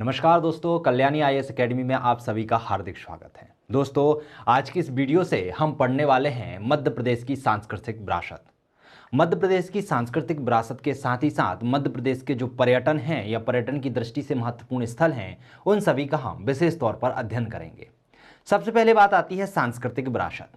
नमस्कार दोस्तों, Kalyani IAS academy में आप सभी का हार्दिक स्वागत है। दोस्तों, आज की इस वीडियो से हम पढ़ने वाले हैं मध्य प्रदेश की सांस्कृतिक विरासत। मध्य प्रदेश की सांस्कृतिक विरासत के साथ ही साथ मध्य प्रदेश के जो पर्यटन हैं या पर्यटन की दृष्टि से महत्वपूर्ण स्थल हैं, उन सभी का हम विशेष तौर पर अध्ययन करेंगे। सबसे पहले बात आती है सांस्कृतिक विरासत।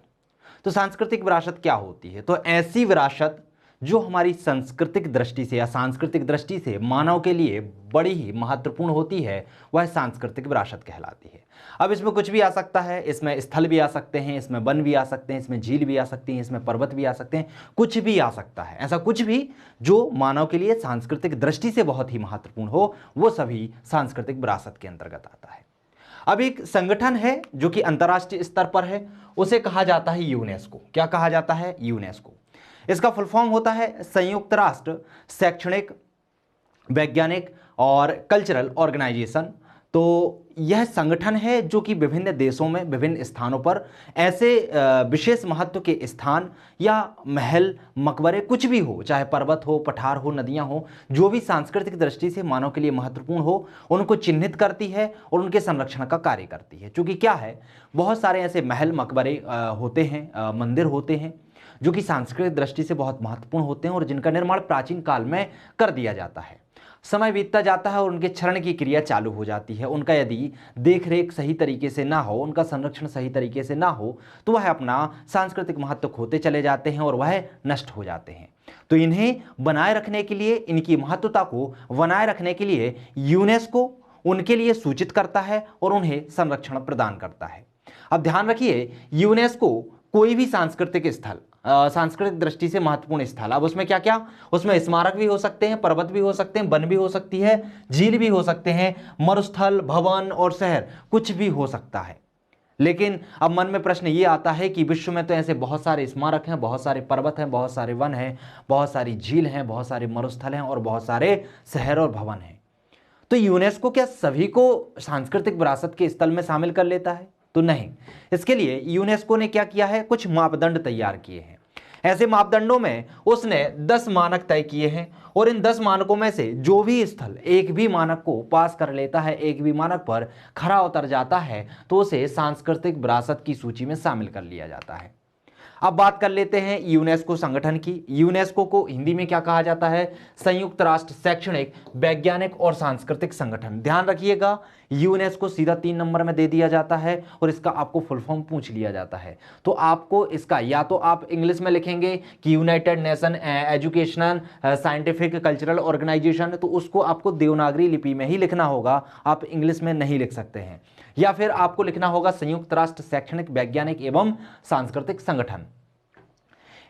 तो सांस्कृतिक विरासत क्या होती है? तो ऐसी विरासत जो हमारी सांस्कृतिक दृष्टि से या सांस्कृतिक दृष्टि से मानव के लिए बड़ी ही महत्वपूर्ण होती है, वह सांस्कृतिक विरासत कहलाती है। अब इसमें कुछ भी आ सकता है, इसमें स्थल भी आ सकते हैं, इसमें वन भी आ सकते हैं, इसमें झील भी आ सकती हैं, इसमें पर्वत भी आ सकते हैं, कुछ भी आ सकता है। ऐसा कुछ भी जो मानव के लिए सांस्कृतिक दृष्टि से बहुत ही महत्वपूर्ण हो, वो सभी सांस्कृतिक विरासत के अंतर्गत आता है। अब एक संगठन है जो कि अंतर्राष्ट्रीय स्तर पर है, उसे कहा जाता है यूनेस्को। क्या कहा जाता है? यूनेस्को। इसका फुल फॉर्म होता है संयुक्त राष्ट्र शैक्षणिक, वैज्ञानिक और कल्चरल ऑर्गेनाइजेशन। तो यह संगठन है जो कि विभिन्न देशों में विभिन्न स्थानों पर ऐसे विशेष महत्व के स्थान या महल, मकबरे, कुछ भी हो, चाहे पर्वत हो, पठार हो, नदियां हो, जो भी सांस्कृतिक दृष्टि से मानव के लिए महत्वपूर्ण हो, उनको चिन्हित करती है और उनके संरक्षण का कार्य करती है। क्योंकि क्या है, बहुत सारे ऐसे महल, मकबरे होते हैं, मंदिर होते हैं जो कि सांस्कृतिक दृष्टि से बहुत महत्वपूर्ण होते हैं और जिनका निर्माण प्राचीन काल में कर दिया जाता है। समय बीतता जाता है और उनके क्षरण की क्रिया चालू हो जाती है। उनका यदि देख रेख सही तरीके से ना हो, उनका संरक्षण सही तरीके से ना हो, तो वह अपना सांस्कृतिक महत्व खोते चले जाते हैं और वह नष्ट हो जाते हैं। तो इन्हें बनाए रखने के लिए, इनकी महत्वता को बनाए रखने के लिए यूनेस्को उनके लिए सूचित करता है और उन्हें संरक्षण प्रदान करता है। अब ध्यान रखिए, यूनेस्को कोई भी सांस्कृतिक स्थल, सांस्कृतिक दृष्टि से महत्वपूर्ण स्थल, अब उसमें क्या क्या, उसमें स्मारक भी हो सकते हैं, पर्वत भी हो सकते हैं, वन भी हो सकती है, झील भी हो सकते हैं, मरुस्थल, भवन और शहर, कुछ भी हो सकता है। लेकिन अब मन में प्रश्न ये आता है कि विश्व में तो ऐसे बहुत सारे स्मारक हैं, बहुत सारे पर्वत हैं, बहुत सारे वन हैं, बहुत सारी झील हैं, बहुत सारे मरुस्थल हैं और बहुत सारे शहर और भवन हैं। तो यूनेस्को क्या सभी को सांस्कृतिक विरासत के स्थल में शामिल कर लेता है? तो नहीं। इसके लिए यूनेस्को ने क्या किया है, कुछ मापदंड तैयार किए हैं। ऐसे मापदंडों में उसने 10 मानक तय किए हैं और इन 10 मानकों में से जो भी स्थल एक भी मानक को पास कर लेता है, एक भी मानक पर खरा उतर जाता है, तो उसे सांस्कृतिक विरासत की सूची में शामिल कर लिया जाता है। अब बात कर लेते हैं यूनेस्को संगठन की। यूनेस्को को हिंदी में क्या कहा जाता है? संयुक्त राष्ट्र शैक्षणिक, वैज्ञानिक और सांस्कृतिक संगठन। ध्यान रखिएगा, यूनेस्को सीधा 3 नंबर में दे दिया जाता है और इसका आपको फुल फॉर्म पूछ लिया जाता है। तो आपको इसका या तो आप इंग्लिश में लिखेंगे कि united nation educational scientific cultural organisation, तो उसको आपको देवनागरी लिपि में ही लिखना होगा, आप इंग्लिश में नहीं लिख सकते हैं। या फिर आपको लिखना होगा संयुक्त राष्ट्र शैक्षणिक, वैज्ञानिक एवं सांस्कृतिक संगठन।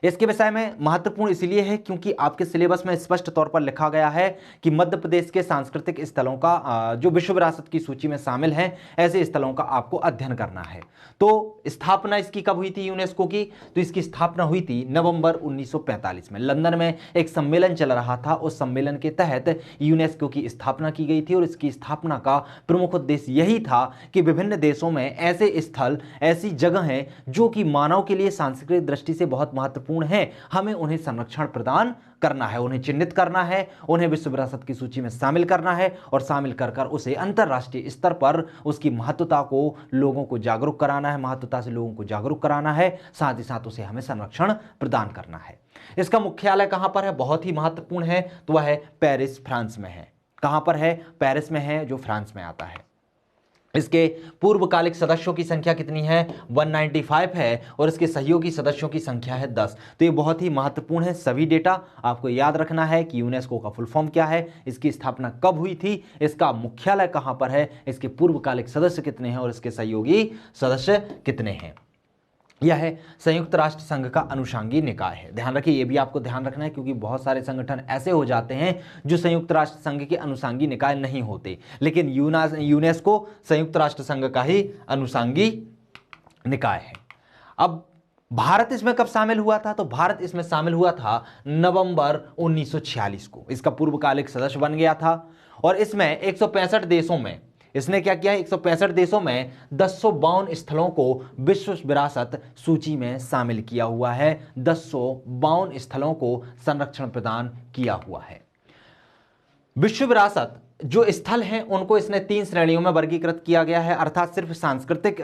इसके विषय में महत्वपूर्ण इसलिए है क्योंकि आपके सिलेबस में स्पष्ट तौर पर लिखा गया है कि मध्य प्रदेश के सांस्कृतिक स्थलों का जो विश्व विरासत की सूची में शामिल हैं, ऐसे स्थलों का आपको अध्ययन करना है। तो स्थापना इसकी कब हुई थी यूनेस्को की? तो इसकी स्थापना हुई थी नवंबर 1945 में। लंदन में एक सम्मेलन चल रहा था, उस सम्मेलन के तहत यूनेस्को की स्थापना की गई थी और इसकी स्थापना का प्रमुख उद्देश्य यही था कि विभिन्न देशों में ऐसे स्थल, ऐसी जगह हैं जो कि मानव के लिए सांस्कृतिक दृष्टि से बहुत महत्वपूर्ण है, हमें उन्हें संरक्षण प्रदान करना है, उन्हें चिन्हित करना है, उन्हें विश्व विरासत की सूची में शामिल करना है और शामिल कर उसे अंतरराष्ट्रीय स्तर पर उसकी महत्वता को लोगों को जागरूक कराना है, महत्वता से लोगों को जागरूक कराना है, साथ ही साथ उसे हमें संरक्षण प्रदान करना है। इसका मुख्यालय कहां पर है? बहुत ही महत्वपूर्ण है, तो वह है पेरिस, फ्रांस में है। कहां पर है? पेरिस में है, जो फ्रांस में आता है। इसके पूर्वकालिक सदस्यों की संख्या कितनी है? 195 है और इसके सहयोगी सदस्यों की संख्या है 10। तो ये बहुत ही महत्वपूर्ण है। सभी डेटा आपको याद रखना है कि यूनेस्को का फुल फॉर्म क्या है, इसकी स्थापना कब हुई थी, इसका मुख्यालय कहां पर है, इसके पूर्वकालिक सदस्य कितने हैं और इसके सहयोगी सदस्य कितने हैं। यह है संयुक्त राष्ट्र संघ का अनुषंगी निकाय है। ध्यान रखिए, ये भी आपको ध्यान रखना है क्योंकि बहुत सारे संगठन ऐसे हो जाते हैं जो संयुक्त राष्ट्र संघ के अनुषंगी निकाय नहीं होते, लेकिन यूनेस्को संयुक्त राष्ट्र संघ का ही अनुषंगी निकाय है। अब भारत इसमें कब शामिल हुआ था? तो भारत इसमें शामिल हुआ था नवंबर 1946 को। इसका पूर्वकालिक सदस्य बन गया था और इसमें 165 देशों में इसने क्या किया है? 165 देशों में 1052 स्थलों को विश्व विरासत सूची में शामिल किया हुआ है। 1052 स्थलों को संरक्षण प्रदान किया हुआ है। विश्व विरासत जो स्थल हैं उनको इसने 3 श्रेणियों में वर्गीकृत किया गया है, अर्थात सिर्फ सांस्कृतिक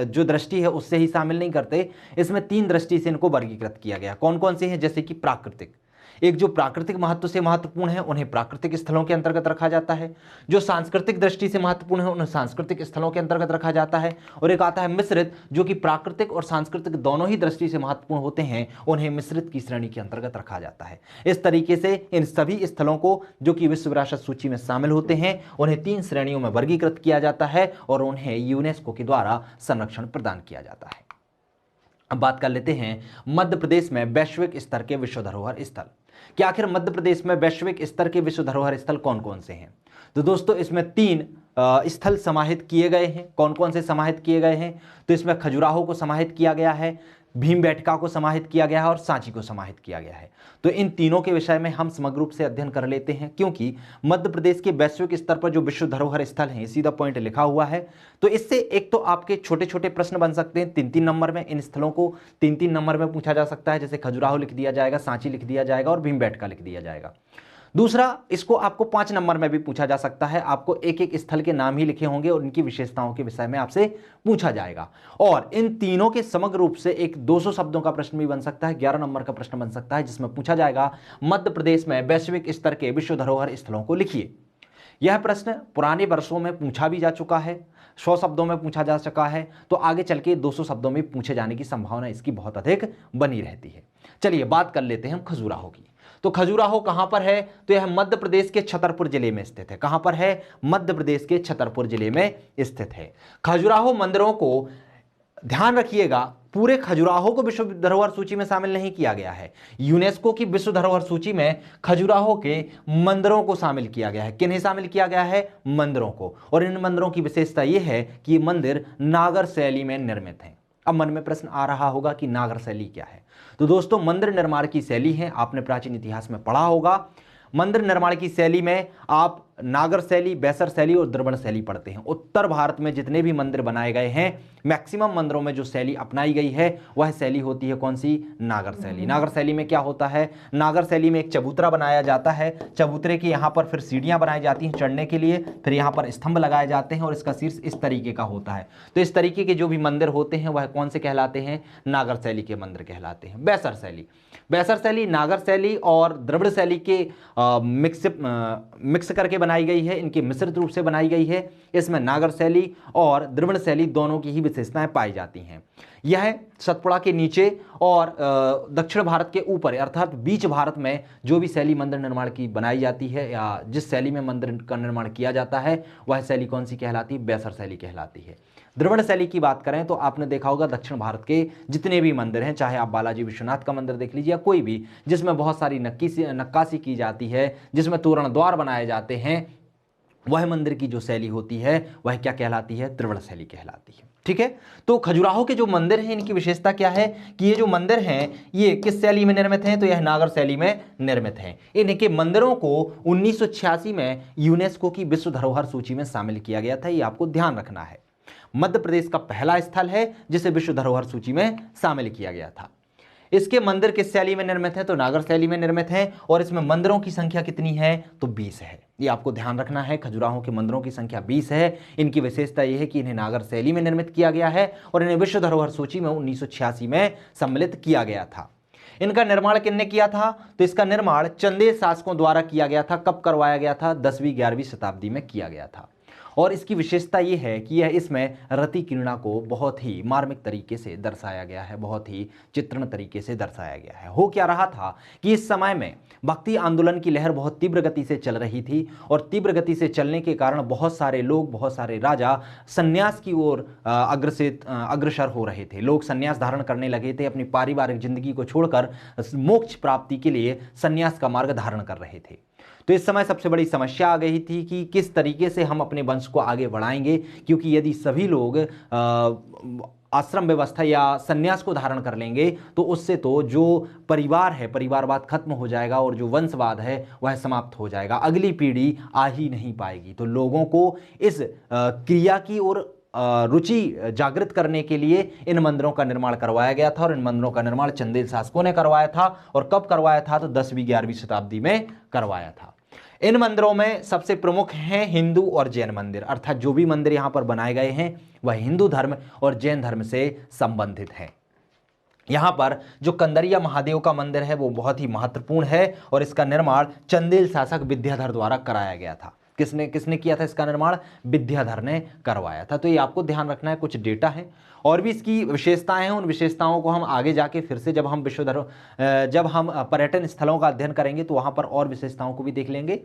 जो दृष्टि है उससे ही शामिल नहीं करते, इसमें 3 दृष्टि से इनको वर्गीकृत किया गया। कौन कौन से हैं? जैसे कि प्राकृतिक, एक जो प्राकृतिक महत्व से महत्वपूर्ण है उन्हें प्राकृतिक स्थलों के अंतर्गत रखा जाता है, जो सांस्कृतिक दृष्टि से महत्वपूर्ण है उन्हें सांस्कृतिक स्थलों के अंतर्गत रखा जाता है, और एक आता है मिश्रित, जो कि प्राकृतिक और सांस्कृतिक दोनों ही दृष्टि से महत्वपूर्ण होते हैं, उन्हें मिश्रित की श्रेणी के अंतर्गत रखा जाता है। इस तरीके से इन सभी स्थलों को जो कि विश्व विरासत सूची में शामिल होते हैं उन्हें 3 श्रेणियों में वर्गीकृत किया जाता है और उन्हें यूनेस्को के द्वारा संरक्षण प्रदान किया जाता है। अब बात कर लेते हैं मध्य प्रदेश में वैश्विक स्तर के विश्व धरोहर स्थल। कि आखिर मध्य प्रदेश में वैश्विक स्तर के विश्व धरोहर स्थल कौन कौन से हैं? तो दोस्तों इसमें 3 स्थल समाहित किए गए हैं। कौन कौन से समाहित किए गए हैं? तो इसमें खजुराहो को समाहित किया गया है, भीमबेटका को समाहित किया गया है और सांची को समाहित किया गया है। तो इन तीनों के विषय में हम समग्र रूप से अध्ययन कर लेते हैं, क्योंकि मध्य प्रदेश के वैश्विक स्तर पर जो विश्व धरोहर स्थल हैं सीधा पॉइंट लिखा हुआ है। तो इससे एक तो आपके छोटे छोटे प्रश्न बन सकते हैं 3-3 नंबर में, इन स्थलों को 3-3 नंबर में पूछा जा सकता है, जैसे खजुराहो लिख दिया जाएगा, सांची लिख दिया जाएगा और भीमबेटका लिख दिया जाएगा। दूसरा, इसको आपको 5 नंबर में भी पूछा जा सकता है, आपको एक एक स्थल के नाम ही लिखे होंगे और उनकी विशेषताओं के विषय में आपसे पूछा जाएगा। और इन तीनों के समग्र रूप से एक 200 शब्दों का प्रश्न भी बन सकता है, 11 नंबर का प्रश्न बन सकता है, जिसमें पूछा जाएगा मध्य प्रदेश में वैश्विक स्तर के विश्व धरोहर स्थलों को लिखिए। यह प्रश्न पुराने वर्षों में पूछा भी जा चुका है, 100 शब्दों में पूछा जा चुका है, तो आगे चल के 200 शब्दों में पूछे जाने की संभावना इसकी बहुत अधिक बनी रहती है। चलिए बात कर लेते हैं हम खजुराहो की। तो खजुराहो कहां पर है? तो यह मध्य प्रदेश के छतरपुर जिले में स्थित है। कहां पर है? मध्य प्रदेश के छतरपुर जिले में स्थित है। खजुराहो मंदिरों को ध्यान रखिएगा, पूरे खजुराहो को विश्व धरोहर सूची में शामिल नहीं किया गया है। यूनेस्को की विश्व धरोहर सूची में खजुराहो के मंदिरों को शामिल किया गया है। किन्हें शामिल किया गया है? मंदिरों को। और इन मंदिरों की विशेषता यह है कि ये मंदिर नागर शैली में निर्मित हैं। अब मन में प्रश्न आ रहा होगा कि नागर शैली क्या है? तो दोस्तों मंदिर निर्माण की शैली है, आपने प्राचीन इतिहास में पढ़ा होगा। मंदिर निर्माण की शैली में आप नागर शैली, बैसर शैली और द्रविड़ शैली पढ़ते हैं। उत्तर भारत में जितने भी मंदिर बनाए गए हैं, मैक्सिमम मंदिरों में जो शैली अपनाई गई है वह शैली होती है कौन सी? नागर शैली। नागर शैली में क्या होता है? नागर शैली में एक चबूतरा बनाया जाता है, चबूतरे के यहाँ पर फिर सीढ़ियाँ बनाई जाती हैं चढ़ने के लिए, फिर यहाँ पर स्तंभ लगाए जाते हैं और इसका शीर्ष इस तरीके का होता है। तो इस तरीके के जो भी मंदिर होते हैं वह कौन से कहलाते हैं? नागर शैली के मंदिर कहलाते हैं। बैसर शैली, बैसर शैली नागर शैली और द्रविड़ शैली के मिक्स करके बनाई गई है, इनके मिश्रित रूप से बनाई गई है। इसमें नागर शैली और द्रविड़ शैली दोनों की ही विशेषताएं पाई जाती हैं। यह सतपुड़ा के नीचे और दक्षिण भारत के ऊपर अर्थात बीच भारत में जो भी शैली मंदिर निर्माण की बनाई जाती है या जिस शैली में मंदिर का निर्माण किया जाता है वह शैली कौन सी कहलाती है? बैसर शैली कहलाती है। द्रविड़ शैली की बात करें तो आपने देखा होगा दक्षिण भारत के जितने भी मंदिर हैं, चाहे आप बालाजी विश्वनाथ का मंदिर देख लीजिए या कोई भी, जिसमें बहुत सारी नक्काशी की जाती है, जिसमें तोरण द्वार बनाए जाते हैं, वह मंदिर की जो शैली होती है वह क्या कहलाती है? द्रविड़ शैली कहलाती है। ठीक है, तो खजुराहो के जो मंदिर हैं इनकी विशेषता क्या है कि ये जो मंदिर हैं ये किस शैली में निर्मित हैं? तो यह नागर शैली में निर्मित हैं। इनके मंदिरों को 1986 में यूनेस्को की विश्व धरोहर सूची में शामिल किया गया था, ये आपको ध्यान रखना है। मध्य प्रदेश का पहला स्थल है जिसे विश्व धरोहर सूची में शामिल किया गया था। इसके मंदिर किस शैली में निर्मित है? तो नागर शैली में निर्मित है। और इसमें मंदिरों की संख्या कितनी है? तो 20 है। ये आपको ध्यान रखना है, खजुराहो के मंदिरों की संख्या 20 है। इनकी विशेषता यह है कि इन्हें नागर शैली में निर्मित किया गया है और इन्हें विश्व धरोहर सूची में 1986 में सम्मिलित किया गया था। इनका निर्माण किसने किया था? तो इसका निर्माण चंदेल शासकों द्वारा किया गया था। कब करवाया गया था? 10वीं 11वीं शताब्दी में किया गया था। और इसकी विशेषता ये है कि यह इसमें रति क्रीड़ा को बहुत ही मार्मिक तरीके से दर्शाया गया है, बहुत ही चित्रण तरीके से दर्शाया गया है। हो क्या रहा था कि इस समय में भक्ति आंदोलन की लहर बहुत तीव्र गति से चल रही थी और तीव्र गति से चलने के कारण बहुत सारे लोग, बहुत सारे राजा संन्यास की ओर अग्रसर हो रहे थे। लोग संन्यास धारण करने लगे थे, अपनी पारिवारिक जिंदगी को छोड़कर मोक्ष प्राप्ति के लिए संन्यास का मार्ग धारण कर रहे थे। तो इस समय सबसे बड़ी समस्या आ गई थी कि किस तरीके से हम अपने वंश को आगे बढ़ाएंगे, क्योंकि यदि सभी लोग आश्रम व्यवस्था या संन्यास को धारण कर लेंगे तो उससे तो जो परिवार है, परिवारवाद खत्म हो जाएगा और जो वंशवाद है वह समाप्त हो जाएगा, अगली पीढ़ी आ ही नहीं पाएगी। तो लोगों को इस क्रिया की ओर रुचि जागृत करने के लिए इन मंदिरों का निर्माण करवाया गया था और इन मंदिरों का निर्माण चंदेल शासकों ने करवाया था। और कब करवाया था? तो 10वीं 11वीं शताब्दी में करवाया था। इन मंदिरों में सबसे प्रमुख हैं हिंदू और जैन मंदिर, अर्थात जो भी मंदिर यहाँ पर बनाए गए हैं वह हिंदू धर्म और जैन धर्म से संबंधित है। यहाँ पर जो कंदरिया महादेव का मंदिर है वो बहुत ही महत्वपूर्ण है और इसका निर्माण चंदेल शासक विद्याधर द्वारा कराया गया था। किसने किसने किया था इसका निर्माण? विद्याधर ने करवाया था। तो ये आपको ध्यान रखना है, कुछ डेटा है और भी इसकी विशेषताएं हैं। उन विशेषताओं को हम आगे जाके फिर से जब हम पर्यटन स्थलों का अध्ययन करेंगे तो वहाँ पर और विशेषताओं को भी देख लेंगे।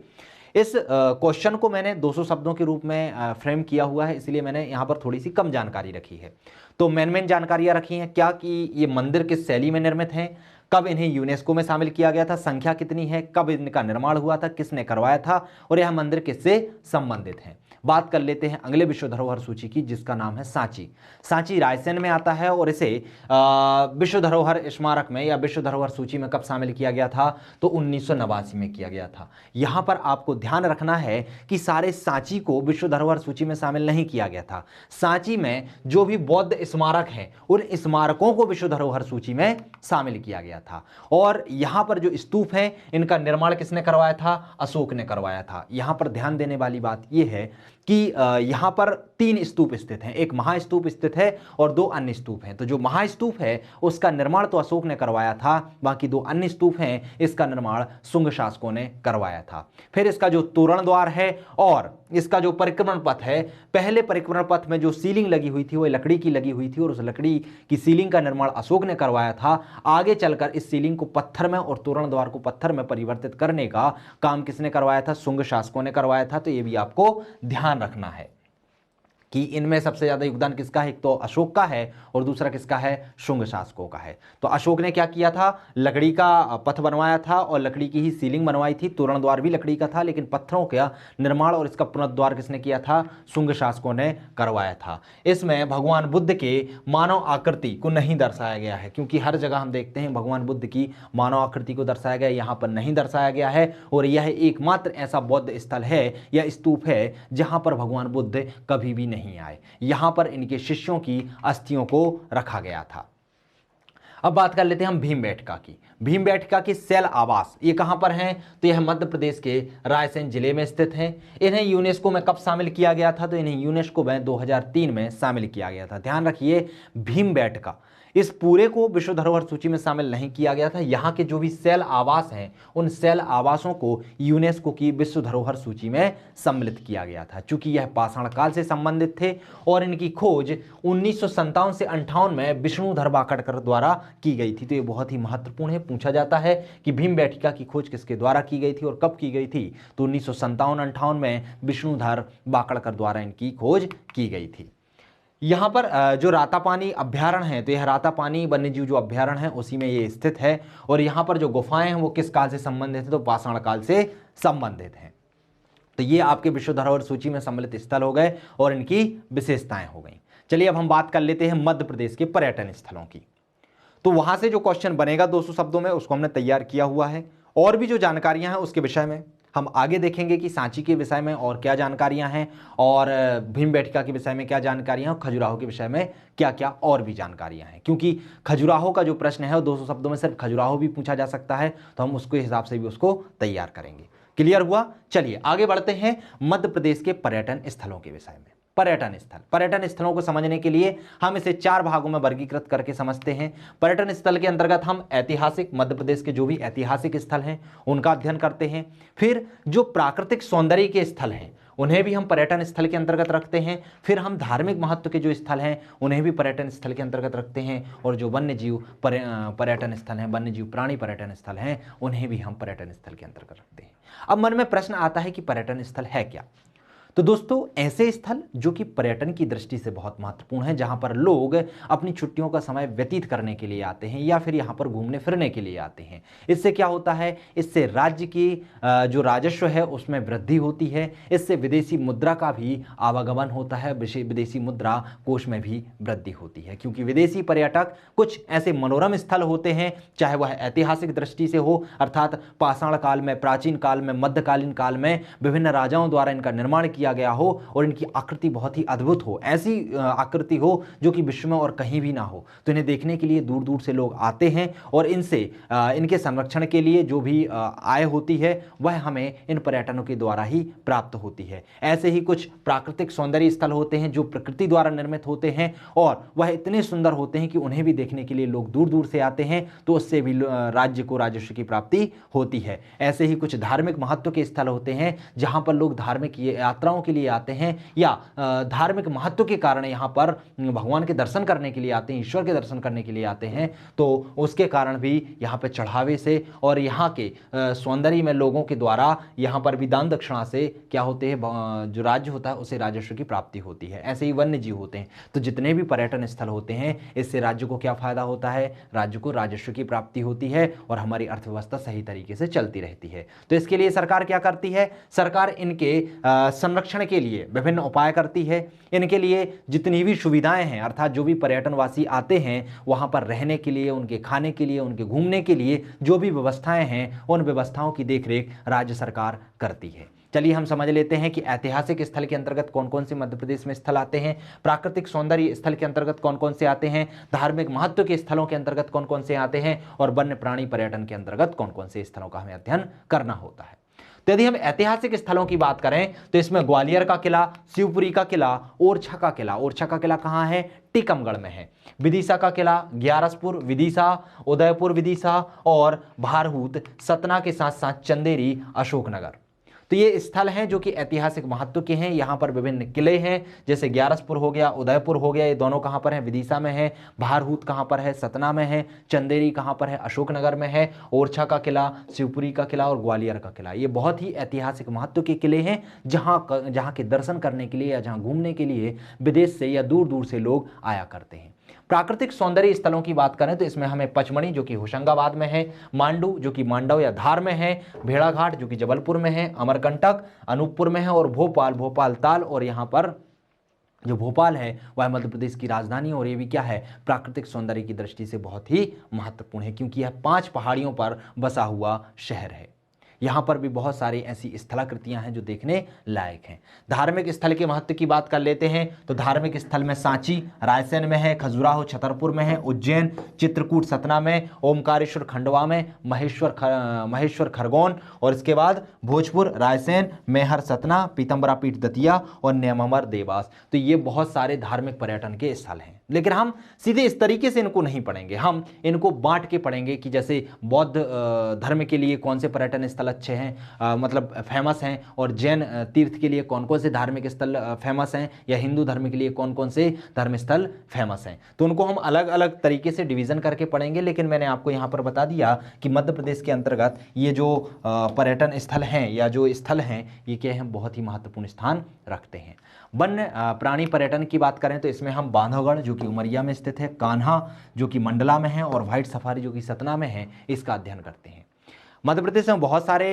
इस क्वेश्चन को मैंने 200 शब्दों के रूप में फ्रेम किया हुआ है, इसलिए मैंने यहाँ पर थोड़ी सी कम जानकारी रखी है। तो मेन जानकारियाँ रखी हैं क्या कि ये मंदिर किस शैली में निर्मित हैं, कब इन्हें यूनेस्को में शामिल किया गया था, संख्या कितनी है, कब इनका निर्माण हुआ था, किसने करवाया था और यह मंदिर किससे संबंधित है। बात कर लेते हैं अगले विश्व धरोहर सूची की, जिसका नाम है सांची। सांची रायसेन में आता है और इसे विश्व धरोहर स्मारक में या विश्व धरोहर सूची में कब शामिल किया गया था? तो 1989 में किया गया था। यहां पर आपको ध्यान रखना है कि सारे सांची को विश्व धरोहर सूची में शामिल नहीं किया गया था। सांची में जो भी बौद्ध स्मारक हैं उन स्मारकों को विश्व धरोहर सूची में शामिल किया गया था। और यहां पर जो स्तूप हैं इनका निर्माण किसने करवाया था? अशोक ने करवाया था। यहां पर ध्यान देने वाली बात यह है कि यहाँ पर 3 स्तूप स्थित हैं, एक महास्तूप स्थित है और 2 अन्य स्तूप हैं। तो जो महास्तूप है उसका निर्माण तो अशोक ने करवाया था, बाकी 2 अन्य स्तूप हैं इसका निर्माण शुंग शासकों ने करवाया था। फिर इसका जो तोरण द्वार है और इसका जो परिक्रमण पथ है, पहले परिक्रमण पथ में जो सीलिंग लगी हुई थी वो लकड़ी की लगी हुई थी और उस लकड़ी की सीलिंग का निर्माण अशोक ने करवाया था। आगे चलकर इस सीलिंग को पत्थर में और तोरण द्वार को पत्थर में परिवर्तित करने का काम किसने करवाया था? शुंग शासकों ने करवाया था। तो ये भी आपको ध्यान रखना है कि इनमें सबसे ज्यादा योगदान किसका है? एक तो अशोक का है और दूसरा किसका है? शुंग शासकों का है। तो अशोक ने क्या किया था? लकड़ी का पथ बनवाया था और लकड़ी की ही सीलिंग बनवाई थी। तोरण द्वार भी लकड़ी का था, लेकिन पत्थरों का निर्माण और इसका पुनरुद्धार किसने किया था? शुंग शासकों ने करवाया था। इसमें भगवान बुद्ध के मानव आकृति को नहीं दर्शाया गया है, क्योंकि हर जगह हम देखते हैं भगवान बुद्ध की मानव आकृति को दर्शाया गया, यहाँ पर नहीं दर्शाया गया है। और यह एकमात्र ऐसा बौद्ध स्थल है या स्तूप है जहां पर भगवान बुद्ध कभी भी नहीं आए। यहां पर इनके शिष्यों की अस्थियों को रखा गया था। अब बात कर लेते हैं हम भीमबेटका की। भीमबेटका की शैल आवास ये कहां पर हैं? तो यह मध्य प्रदेश के रायसेन जिले में स्थित हैं। इन्हें यूनेस्को में कब शामिल किया गया था? तो इन्हें यूनेस्को में 2003 में शामिल किया गया था। ध्यान रखिए, भीमबेटका इस पूरे को विश्व धरोहर सूची में शामिल नहीं किया गया था। यहाँ के जो भी शैल आवास हैं उन शैल आवासों को यूनेस्को की विश्व धरोहर सूची में सम्मिलित किया गया था, चूंकि यह पाषाण काल से संबंधित थे और इनकी खोज 1957 से 58 में विष्णुधर वाकड़कर द्वारा की गई थी। तो ये बहुत ही महत्वपूर्ण है, पूछा जाता है कि भीमबेटका की खोज किसके द्वारा की गई थी और कब की गई थी? तो 1957-58 में विष्णुधर वाकड़कर द्वारा इनकी खोज की गई थी। यहाँ पर जो रातापानी अभ्यारण्य है, तो यह रातापानी वन्यजीव जो अभ्यारण्य है उसी में ये स्थित है। और यहाँ पर जो गुफाएं हैं वो किस काल से संबंधित है? तो पाषाण काल से संबंधित हैं। तो ये आपके विश्व धरोहर सूची में सम्मिलित स्थल हो गए और इनकी विशेषताएं हो गई। चलिए अब हम बात कर लेते हैं मध्य प्रदेश के पर्यटन स्थलों की। तो वहां से जो क्वेश्चन बनेगा 200 शब्दों में उसको हमने तैयार किया हुआ है। और भी जो जानकारियां हैं उसके विषय में हम आगे देखेंगे कि सांची के विषय में और क्या जानकारियां हैं और भीमबेटका के विषय में क्या जानकारियां हैं और खजुराहो के विषय में क्या क्या और भी जानकारियां हैं। क्योंकि खजुराहो का जो प्रश्न है वो 200 शब्दों में सिर्फ खजुराहो भी पूछा जा सकता है, तो हम उसके हिसाब से भी उसको तैयार करेंगे। क्लियर हुआ? चलिए आगे बढ़ते हैं मध्य प्रदेश के पर्यटन स्थलों के विषय में। पर्यटन स्थलों को समझने के लिए हम इसे 4 भागों में वर्गीकृत करके समझते हैं। पर्यटन स्थल के अंतर्गत हम ऐतिहासिक, मध्य प्रदेश के जो भी ऐतिहासिक स्थल हैं उनका अध्ययन करते हैं। फिर जो प्राकृतिक सौंदर्य के स्थल हैं उन्हें भी हम पर्यटन स्थल के अंतर्गत रखते हैं। फिर हम धार्मिक महत्व के जो स्थल हैं उन्हें भी पर्यटन स्थल के अंतर्गत रखते हैं। और जो वन्यजीव पर्यटन स्थल हैं, वन्यजीव प्राणी पर्यटन स्थल हैं, उन्हें भी हम पर्यटन स्थल के अंतर्गत रखते हैं। अब मन में प्रश्न आता है कि पर्यटन स्थल है क्या? तो दोस्तों ऐसे स्थल जो कि पर्यटन की दृष्टि से बहुत महत्वपूर्ण है, जहां पर लोग अपनी छुट्टियों का समय व्यतीत करने के लिए आते हैं या फिर यहां पर घूमने फिरने के लिए आते हैं। इससे क्या होता है? इससे राज्य की जो राजस्व है उसमें वृद्धि होती है। इससे विदेशी मुद्रा का भी आवागमन होता है, विदेशी मुद्रा कोष में भी वृद्धि होती है। क्योंकि विदेशी पर्यटक कुछ ऐसे मनोरम स्थल होते हैं, चाहे वह ऐतिहासिक दृष्टि से हो, अर्थात पाषाण काल में, प्राचीन काल में, मध्यकालीन काल में विभिन्न राजाओं द्वारा इनका निर्माण किया किया गया हो और इनकी आकृति बहुत ही अद्भुत हो, ऐसी आकृति हो जो कि विश्व में और कहीं भी ना हो। तो इन्हें देखने के लिए दूर दूर से लोग आते हैं और इनसे इनके संरक्षण के लिए जो भी आय होती है वह हमें इन पर्यटनों के द्वारा ही प्राप्त होती है। ऐसे ही कुछ प्राकृतिक सौंदर्य स्थल होते हैं जो प्रकृति द्वारा निर्मित होते हैं और वह इतने सुंदर होते हैं कि उन्हें भी देखने के लिए लोग दूर दूर से आते हैं, तो उससे भी राज्य को राजस्व की प्राप्ति होती है। ऐसे ही कुछ धार्मिक महत्व के स्थल होते हैं जहां पर लोग धार्मिक यात्राओं के लिए आते हैं या धार्मिक महत्व के कारण यहां पर भगवान के दर्शन करने के लिए आते हैं, ईश्वर के दर्शन करने के लिए आते हैं। तो उसके कारण भी यहाँ पे चढ़ावे से और यहाँ के सौंदर्य में लोगों के द्वारा यहाँ पर भी दान दक्षिणा से क्या होते हैं, जो राज्य होता है उसे राजस्व की प्राप्ति होती है। ऐसे ही वन्य जीव होते हैं। तो जितने भी पर्यटन स्थल होते हैं इससे राज्य को क्या फायदा होता है, राज्य को राजस्व की प्राप्ति होती है और हमारी अर्थव्यवस्था सही तरीके से चलती रहती है। तो इसके लिए सरकार क्या करती है, सरकार इनके संरक्षण के लिए विभिन्न उपाय करती है। इनके लिए जितनी भी सुविधाएं हैं, अर्थात जो भी पर्यटनवासी आते हैं वहां पर रहने के लिए, उनके खाने के लिए, उनके घूमने के लिए जो भी व्यवस्थाएं हैं उन व्यवस्थाओं की देखरेख राज्य सरकार करती है। चलिए हम समझ लेते हैं कि ऐतिहासिक स्थल के अंतर्गत कौन कौन से मध्य प्रदेश में स्थल आते हैं, प्राकृतिक सौंदर्य स्थल के अंतर्गत कौन कौन से आते हैं, धार्मिक महत्व के स्थलों के अंतर्गत कौन कौन से आते हैं और वन्य प्राणी पर्यटन के अंतर्गत कौन कौन से स्थलों का हमें अध्ययन करना होता है। तो यदि हम ऐतिहासिक स्थलों की बात करें तो इसमें ग्वालियर का किला, शिवपुरी का किला, ओरछा का किला। ओरछा का किला कहाँ है, टीकमगढ़ में है। विदिशा का किला, ग्यारसपुर विदिशा, उदयपुर विदिशा और भारहूत सतना के साथ साथ चंदेरी अशोकनगर। तो ये स्थल हैं जो कि ऐतिहासिक महत्व के हैं। यहाँ पर विभिन्न किले हैं, जैसे ग्यारसपुर हो गया, उदयपुर हो गया, ये दोनों कहाँ पर हैं, विदिशा में है। भारहूत कहाँ पर है, सतना में है। चंदेरी कहाँ पर है, अशोकनगर में है। ओरछा का किला, शिवपुरी का किला और ग्वालियर का किला, ये बहुत ही ऐतिहासिक महत्व के किले हैं जहाँ के दर्शन करने के लिए या जहाँ घूमने के लिए विदेश से या दूर दूर से लोग आया करते हैं। प्राकृतिक सौंदर्य स्थलों की बात करें तो इसमें हमें पचमढ़ी जो कि होशंगाबाद में है, मांडू जो कि मांडव या धार में है, भेड़ाघाट जो कि जबलपुर में है, अमरकंटक अनूपपुर में है और भोपाल, भोपाल ताल और यहाँ पर जो भोपाल है वह मध्य प्रदेश की राजधानी और ये भी क्या है, प्राकृतिक सौंदर्य की दृष्टि से बहुत ही महत्वपूर्ण है क्योंकि यह 5 पहाड़ियों पर बसा हुआ शहर है। यहाँ पर भी बहुत सारी ऐसी स्थलाकृतियाँ हैं जो देखने लायक हैं। धार्मिक स्थल के महत्व की बात कर लेते हैं तो धार्मिक स्थल में सांची रायसेन में है, खजुराहो छतरपुर में है, उज्जैन चित्रकूट सतना में, ओमकारेश्वर खंडवा में, महेश्वर खरगोन और इसके बाद भोजपुर रायसेन, मैहर सतना, पीतम्बरा पीठ दतिया और न्यामर देवास। तो ये बहुत सारे धार्मिक पर्यटन के स्थल हैं, लेकिन हम सीधे इस तरीके से इनको नहीं पढ़ेंगे, हम इनको बांट के पढ़ेंगे कि जैसे बौद्ध धर्म के लिए कौन से पर्यटन स्थल अच्छे हैं, मतलब फेमस हैं, और जैन तीर्थ के लिए कौन कौन से धार्मिक स्थल फेमस हैं, या हिंदू धर्म के लिए कौन कौन से धर्म स्थल फेमस हैं। तो उनको हम अलग अलग तरीके से डिवीजन करके पढ़ेंगे। लेकिन मैंने आपको यहाँ पर बता दिया कि मध्य प्रदेश के अंतर्गत ये जो पर्यटन स्थल हैं या जो स्थल हैं ये क्या है, बहुत ही महत्वपूर्ण स्थान रखते हैं। वन्य प्राणी पर्यटन की बात करें तो इसमें हम बांधवगढ़ जो कि उमरिया में स्थित है, कान्हा जो कि मंडला में है और व्हाइट सफारी जो कि सतना में है, इसका अध्ययन करते हैं। मध्य प्रदेश में बहुत सारे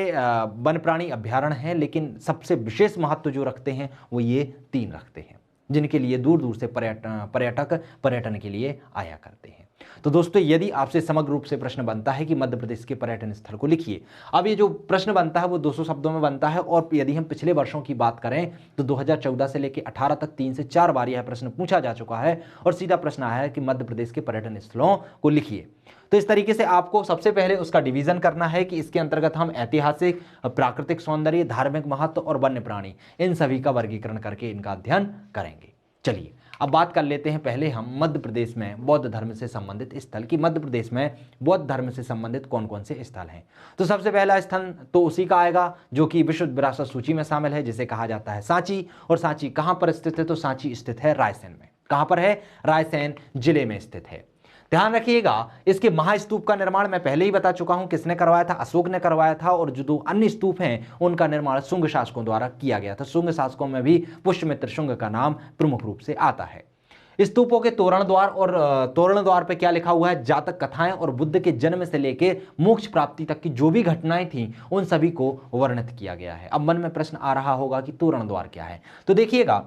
वन प्राणी अभ्यारण्य हैं, लेकिन सबसे विशेष महत्व जो रखते हैं वो ये 3 रखते हैं जिनके लिए दूर दूर से पर्यटक पर्यटन के लिए आया करते हैं। तो दोस्तों यदि आपसे समग्र रूप से प्रश्न बनता है कि मध्य प्रदेश के पर्यटन स्थल को लिखिए, अब ये जो प्रश्न बनता है वो 200 शब्दों में बनता है और यदि हम पिछले वर्षों की बात करें तो 2014 से लेकर 18 तक 3 से 4 बार यह प्रश्न पूछा जा चुका है और सीधा प्रश्न आया है कि मध्य प्रदेश के पर्यटन स्थलों को लिखिए। तो इस तरीके से आपको सबसे पहले उसका डिवीजन करना है कि इसके अंतर्गत हम ऐतिहासिक, प्राकृतिक सौंदर्य, धार्मिक महत्व और वन्य प्राणी, इन सभी का वर्गीकरण करके इनका अध्ययन करेंगे। चलिए अब बात कर लेते हैं पहले हम मध्य प्रदेश में बौद्ध धर्म से संबंधित स्थल की। मध्य प्रदेश में बौद्ध धर्म से संबंधित कौन कौन से स्थल हैं। तो सबसे पहला स्थल तो उसी का आएगा जो कि विश्व विरासत सूची में शामिल है, जिसे कहा जाता है सांची। और सांची कहां पर स्थित है, तो सांची स्थित है रायसेन में। कहां पर है, रायसेन जिले में स्थित है। ध्यान रखिएगा इसके महास्तूप का निर्माण मैं पहले ही बता चुका हूं, किसने करवाया था, अशोक ने करवाया था। और जो 2 अन्य स्तूप हैं उनका निर्माण शुंग शासकों द्वारा किया गया था। शुंग शासकों में भी पुष्यमित्र शुंग का नाम प्रमुख रूप से आता है। स्तूपों के तोरण द्वार और तोरण द्वार पे क्या लिखा हुआ है, जातक कथाएं और बुद्ध के जन्म से लेकर मोक्ष प्राप्ति तक की जो भी घटनाएं थी उन सभी को वर्णित किया गया है। अब मन में प्रश्न आ रहा होगा कि तोरण द्वार क्या है। तो देखिएगा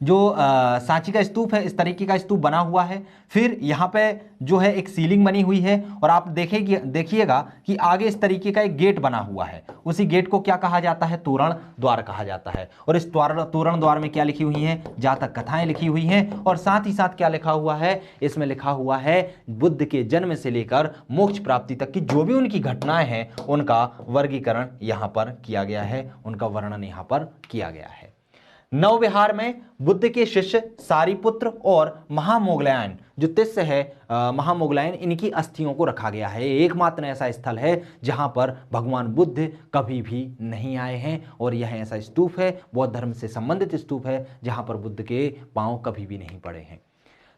जो सांची का स्तूप है इस तरीके का स्तूप बना हुआ है। फिर यहाँ पे जो है एक सीलिंग बनी हुई है और आप देखिएगा कि आगे इस तरीके का एक गेट बना हुआ है। उसी गेट को क्या कहा जाता है? तोरण द्वार कहा जाता है। और इस तोरण द्वार में क्या लिखी हुई है? जातक कथाएं लिखी हुई हैं। और साथ ही साथ क्या लिखा हुआ है? इसमें लिखा हुआ है बुद्ध के जन्म से लेकर मोक्ष प्राप्ति तक की जो भी उनकी घटनाएं हैं उनका वर्गीकरण यहां पर किया गया है, उनका वर्णन यहां पर किया गया है। नवविहार में बुद्ध के शिष्य सारिपुत्र और महामोगलायन जो तिस्य है, महामोगलायन, इनकी अस्थियों को रखा गया है। एकमात्र ऐसा स्थल है जहां पर भगवान बुद्ध कभी भी नहीं आए हैं और यह ऐसा स्तूप है, बौद्ध धर्म से संबंधित स्तूप है जहां पर बुद्ध के पांव कभी भी नहीं पड़े हैं।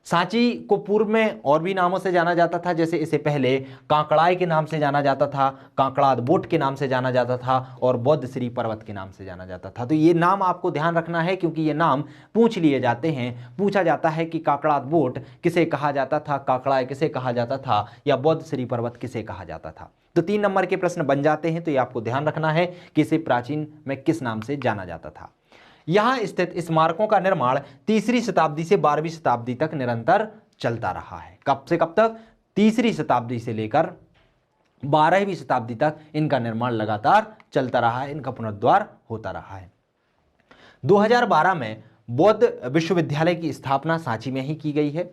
सांची को पूर्व में और भी नामों से जाना जाता था, जैसे इसे पहले कांकड़ाई के नाम से जाना जाता था, कांकड़ाद बोट के नाम से जाना जाता था और बौद्ध श्री पर्वत के नाम से जाना जाता था। तो ये नाम आपको ध्यान रखना है क्योंकि ये नाम पूछ लिए जाते हैं। पूछा जाता है कि कांकड़ाद बोट किसे कहा जाता था, कांकड़ाई किसे कहा जाता था या बौद्ध श्री पर्वत किसे कहा जाता था। तो 3 नंबर के प्रश्न बन जाते हैं। तो ये आपको ध्यान रखना है कि इसे प्राचीन में किस नाम से जाना जाता था। यहां स्थित स्मारकों का निर्माण 3री शताब्दी से 12वीं शताब्दी तक निरंतर चलता रहा है। कब से कब तक? 3री शताब्दी से लेकर 12वीं शताब्दी तक इनका निर्माण लगातार चलता रहा है, इनका पुनरुद्धार होता रहा है। 2012 में बौद्ध विश्वविद्यालय की स्थापना सांची में ही की गई है।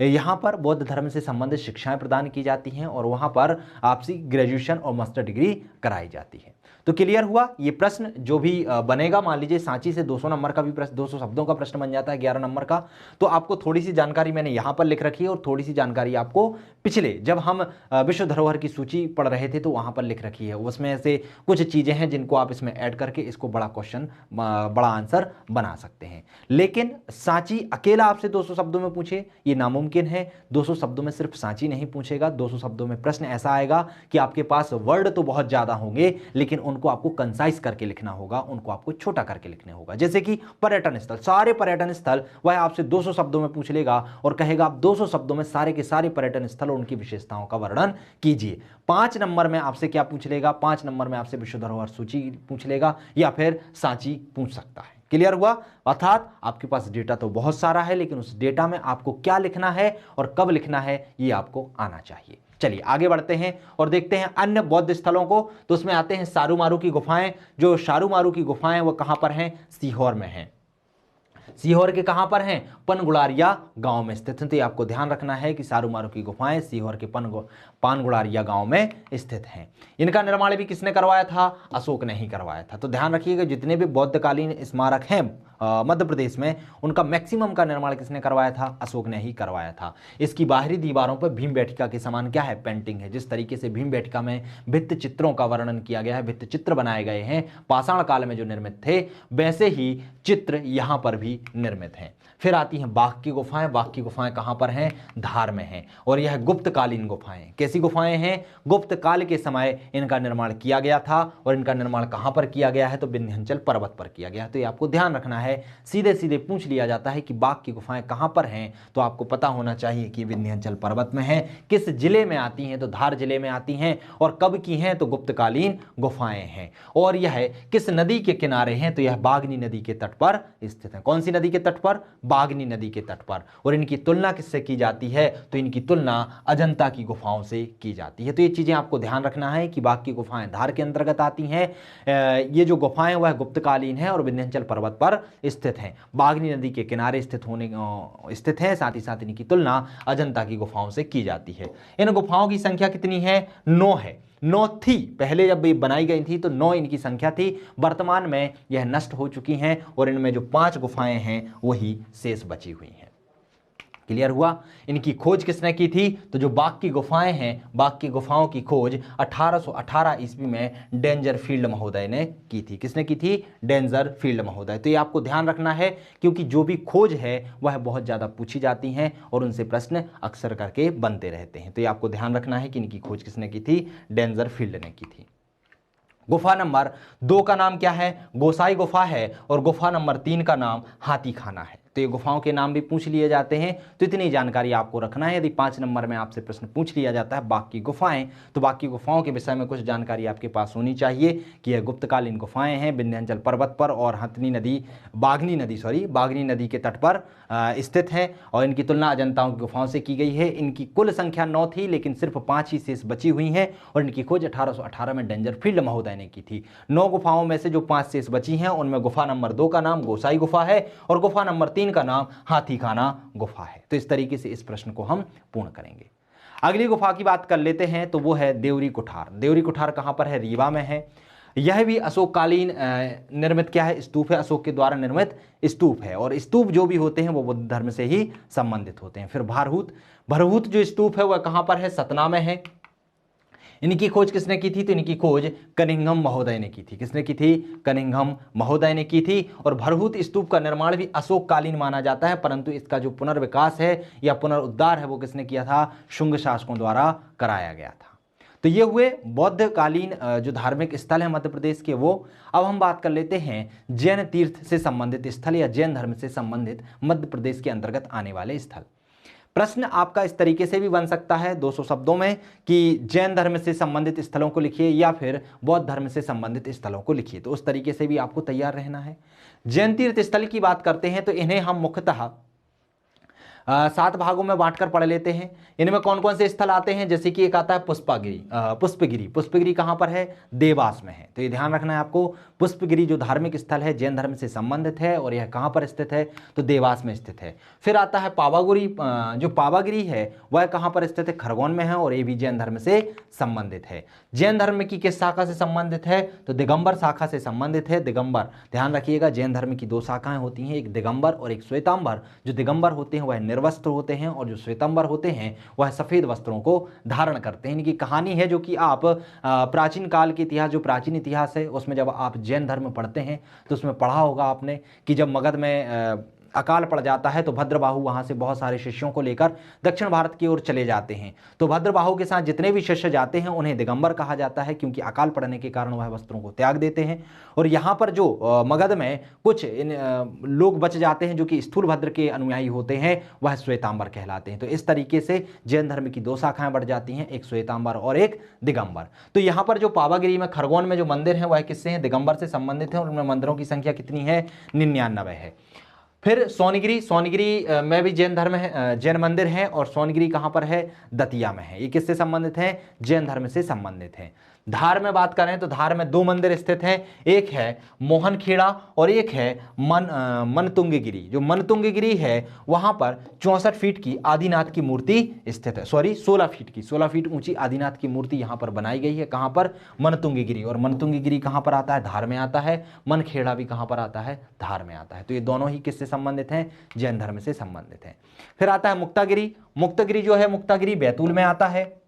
यहाँ पर बौद्ध धर्म से संबंधित शिक्षाएं प्रदान की जाती हैं और वहाँ पर आपसी ग्रेजुएशन और मास्टर डिग्री कराई जाती है। तो क्लियर हुआ ये प्रश्न जो भी बनेगा। मान लीजिए सांची से 200 नंबर का भी प्रश्न, 200 शब्दों का प्रश्न बन जाता है 11 नंबर का, तो आपको थोड़ी सी जानकारी मैंने यहाँ पर लिख रखी है और थोड़ी सी जानकारी आपको पिछले जब हम विश्व धरोहर की सूची पढ़ रहे थे तो वहाँ पर लिख रखी है। उसमें से कुछ चीज़ें हैं जिनको आप इसमें ऐड करके इसको बड़ा क्वेश्चन, बड़ा आंसर बना सकते हैं। लेकिन सांची अकेला आपसे 200 शब्दों में पूछे ये नामुमकिन है। 200 शब्दों में सिर्फ सांची नहीं पूछेगा, 200 शब्दों में प्रश्न ऐसा आएगा कि आपके पास वर्ड तो बहुत ज़्यादा होंगे लेकिन उनको आपको कंसाइज करके लिखना होगा, उनको आपको छोटा करके लिखना होगा। जैसे कि पर्यटन स्थल, सारे पर्यटन स्थल वह आपसे 200 शब्दों में पूछ लेगा और कहेगा आप 200 शब्दों में सारे के सारे पर्यटन स्थल और उनकी विशेषताओं का वर्णन कीजिए। 5 नंबर में आपसे क्या पूछ लेगा? 5 नंबर में आपसे विश्व धरोहर सूची पूछ लेगा या फिर सांची पूछ सकता है। क्लियर हुआ? अर्थात आपके पास डेटा तो बहुत सारा है लेकिन उस डेटा में आपको क्या लिखना है और कब लिखना है ये आपको आना चाहिए। चलिए आगे बढ़ते हैं और देखते हैं अन्य बौद्ध स्थलों को। तो उसमें आते हैं सारूमारू की गुफाएं। जो सारूमारू की गुफाएं वो कहां पर हैं? सीहोर में हैं। सीहोर के कहां पर हैं? पनगुड़ारिया गांव में स्थित हैं। तो ये आपको ध्यान रखना है कि सारूमारू की गुफाएं सीहोर के पानगुड़ारिया गांव में स्थित हैं। इनका निर्माण भी किसने करवाया था? अशोक ने ही करवाया था। तो ध्यान रखिएगा जितने भी बौद्धकालीन स्मारक हैं मध्य प्रदेश में उनका मैक्सिमम का निर्माण किसने करवाया था? अशोक ने ही करवाया था। इसकी बाहरी दीवारों पर भीम बेटिका के समान क्या है? पेंटिंग है। जिस तरीके से भीम बेटिका में भित्ति चित्रों का वर्णन किया गया है, भित्ति चित्र बनाए गए हैं पाषाण काल में जो निर्मित थे, वैसे ही चित्र यहां पर भी निर्मित हैं। फिर आती हैं बाघ की गुफाएं। बाघ की गुफाएं कहां पर हैं? धार में हैं। और यह गुप्तकालीन गुफाएं। कैसी गुफाएं हैं? गुप्त काल के समय इनका निर्माण किया गया था और इनका निर्माण कहां पर किया गया है? तो विंध्याचल पर्वत पर किया गया है। तो ये आपको ध्यान रखना है। सीधे सीधे पूछ लिया जाता है कि बाघ की गुफाएं कहां पर हैं, तो आपको पता होना चाहिए कि विंध्याचल पर्वत में है। किस जिले में आती हैं? तो धार जिले में आती हैं। और कब की हैं? तो गुप्तकालीन गुफाएं हैं। और यह किस नदी के किनारे हैं? तो यह बागनी नदी के तट पर स्थित है। कौन सी नदी के तट पर? बागनी नदी के तट पर। और इनकी तुलना किससे की जाती है? तो इनकी तुलना अजंता की गुफाओं से की जाती है। तो ये चीजें आपको ध्यान रखना है कि बाघ की गुफाएं धार के अंतर्गत आती हैं। ये जो गुफाएं वह गुप्तकालीन है और विंध्याचल पर्वत पर स्थित हैं, बागनी नदी के किनारे स्थित है। साथ ही साथ इनकी तुलना अजंता की गुफाओं से की जाती है। इन गुफाओं की संख्या कितनी है? 9 है। 9 थी पहले जब ये बनाई गई थी तो 9 इनकी संख्या थी। वर्तमान में यह नष्ट हो चुकी हैं और इनमें जो 5 गुफाएं हैं वही शेष बची हुई हैं। क्लियर हुआ? इनकी खोज किसने की थी? तो जो बाघ की गुफाएं हैं, बाघ की गुफाओं की खोज 1818 ईस्वी में डेंजर फील्ड महोदय ने की थी। किसने की थी? डेंजर फील्ड महोदय। तो ये आपको ध्यान रखना है क्योंकि जो भी खोज है वह बहुत ज़्यादा पूछी जाती हैं और उनसे प्रश्न अक्सर करके बनते रहते हैं। तो ये आपको ध्यान रखना है कि इनकी खोज किसने की थी? डेंजर फील्ड ने की थी। गुफा नंबर 2 का नाम क्या है? गोसाई गुफा है। और गुफा नंबर 3 का नाम हाथी खाना है। तो ये गुफाओं के नाम भी पूछ लिए जाते हैं। तो इतनी जानकारी आपको रखना है। यदि 5 नंबर में आपसे प्रश्न पूछ लिया जाता है बाकी गुफाएं, तो बाकी गुफाओं के विषय में कुछ जानकारी आपके पास होनी चाहिए कि यह गुप्तकालीन गुफाएं हैं, विंध्याचल पर्वत पर और बागनी नदी के तट पर स्थित हैं और इनकी तुलना अजंताओं की गुफाओं से की गई है। इनकी कुल संख्या 9 थी, लेकिन सिर्फ 5 ही शेष बची हुई हैं और इनकी खोज 1818 में डेंजरफील्ड महोदय ने की थी। 9 गुफाओं में से जो 5 शेष बची हैं उनमें गुफा नंबर 2 का नाम गोसाई गुफा है और गुफा नंबर 3 का नाम हाथीखाना गुफा है। तो इस तरीके से इस प्रश्न को हम पूर्ण करेंगे। अगली गुफा की बात कर लेते हैं, तो वो है देवरी कुठार। देवरी कुठार कहां पर है? रीवा में है। यह भी अशोककालीन निर्मित क्या है? स्तूप है। अशोक के द्वारा निर्मित स्तूप है और स्तूप जो भी होते हैं वो बुद्ध धर्म से ही संबंधित होते हैं। फिर भरहूत जो स्तूप है वह कहां पर है? सतना में है। इनकी खोज किसने की थी? तो इनकी खोज कनिंघम महोदय ने की थी। किसने की थी? कनिंघम महोदय ने की थी। और भरहूत स्तूप का निर्माण भी अशोककालीन माना जाता है, परंतु इसका जो पुनर्विकास है या पुनरुद्धार है वो किसने किया था? शुंग शासकों द्वारा कराया गया था। तो ये हुए बौद्धकालीन जो धार्मिक स्थल है मध्य प्रदेश के वो। अब हम बात कर लेते हैं जैन तीर्थ से संबंधित स्थल या जैन धर्म से संबंधित मध्य प्रदेश के अंतर्गत आने वाले स्थल। प्रश्न आपका इस तरीके से भी बन सकता है 200 शब्दों में कि जैन धर्म से संबंधित स्थलों को लिखिए या फिर बौद्ध धर्म से संबंधित स्थलों को लिखिए। तो उस तरीके से भी आपको तैयार रहना है। जैन तीर्थ स्थल की बात करते हैं तो इन्हें हम मुख्यतः 7 भागों में बांटकर पढ़ लेते हैं। इनमें कौन कौन से स्थल आते हैं? जैसे कि एक आता है पुष्पगिरी। पुष्पगिरी कहां पर है? देवास में है। तो ये ध्यान रखना है आपको। पुष्पगिरी जो धार्मिक स्थल है जैन धर्म से संबंधित है और यह कहां पर स्थित है? तो देवास में स्थित है। फिर आता है पावागिरी। जो पावागिरी है वह कहां पर स्थित है? खरगोन में है और ये भी जैन धर्म से संबंधित है। जैन धर्म की किस शाखा से संबंधित है? तो दिगंबर शाखा से संबंधित है। दिगंबर, ध्यान रखिएगा, जैन धर्म की 2 शाखाएं होती हैं, एक दिगंबर और एक श्वेतांबर। जो दिगंबर होते हैं वह निर्वस्त्र होते हैं और जो श्वेतांबर होते हैं वह सफेद वस्त्रों को धारण करते हैं। इनकी कहानी है जो कि आप प्राचीन काल के इतिहास, जो प्राचीन इतिहास है उसमें जब आप जैन धर्म पढ़ते हैं तो उसमें पढ़ा होगा आपने कि जब मगध में अकाल पड़ जाता है तो भद्रबाहु वहां से बहुत सारे शिष्यों को लेकर दक्षिण भारत की ओर चले जाते हैं। तो भद्रबाहु के साथ जितने भी शिष्य जाते हैं उन्हें दिगंबर कहा जाता है, क्योंकि अकाल पड़ने के कारण वह वस्त्रों को त्याग देते हैं। और यहाँ पर जो मगध में कुछ लोग बच जाते हैं जो कि स्थूलभद्र के अनुयायी होते हैं, वह श्वेतांबर कहलाते हैं। तो इस तरीके से जैन धर्म की 2 शाखाएं बढ़ जाती हैं, एक श्वेतांबर और एक दिगंबर। तो यहाँ पर जो पावागिरी में, खरगोन में जो मंदिर है वह किससे हैं? दिगंबर से संबंधित है और उनमें मंदिरों की संख्या कितनी है? 99 है। फिर सोनगिरी में भी जैन धर्म है, जैन मंदिर है और सोनगिरी कहाँ पर है? दतिया में है। ये किससे संबंधित है? जैन धर्म से संबंधित है। धार में बात करें तो धार में 2 मंदिर स्थित हैं, एक है मोहनखेड़ा और एक है मनतुंगगिरी। जो मनतुंगगिरी है वहां पर 64 फीट की आदिनाथ की मूर्ति स्थित है। 16 फीट ऊंची आदिनाथ की मूर्ति यहां पर बनाई गई है। कहां पर? मनतुंगगिरी। और मनतुंगगिरी कहां पर आता है? धार में आता है। मनखेड़ा भी कहां पर आता है? धार में आता है। तो ये दोनों ही किससे संबंधित हैं? जैन धर्म से संबंधित है। फिर आता है मुक्तागिरी। मुक्तागिरी जो है, मुक्तागिरी बैतूल में आता है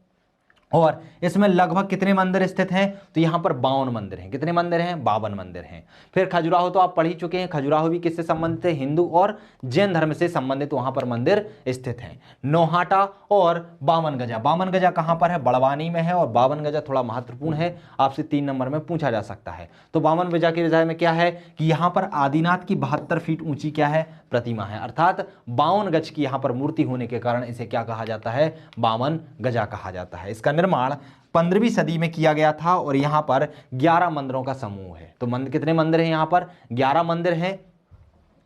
और इसमें लगभग कितने मंदिर स्थित हैं? तो यहां पर 52 मंदिर हैं। कितने मंदिर हैं? 52 मंदिर हैं। फिर खजुराहो तो आप पढ़ ही चुके हैं। खजुराहो भी किससे संबंधित है? हिंदू और जैन धर्म से संबंधित वहां पर मंदिर स्थित हैं। नौहाटा और बामन गजा। बामन गजा कहां पर है? बड़वानी में है और बामन गजा थोड़ा महत्वपूर्ण है, आपसे 3 नंबर में पूछा जा सकता है। तो बामन गजा के विषय में क्या है कि यहां पर आदिनाथ की 72 फीट ऊंची क्या है? प्रतिमा है। अर्थात 52 गज की यहां पर मूर्ति होने के कारण इसे क्या कहा जाता है? बामन गजा कहा जाता है। इसका निर्माण 15वीं सदी में किया गया था और यहां पर 11 मंदिरों का समूह है। तो कितने मंदिर हैं यहां पर? 11 मंदिर हैं।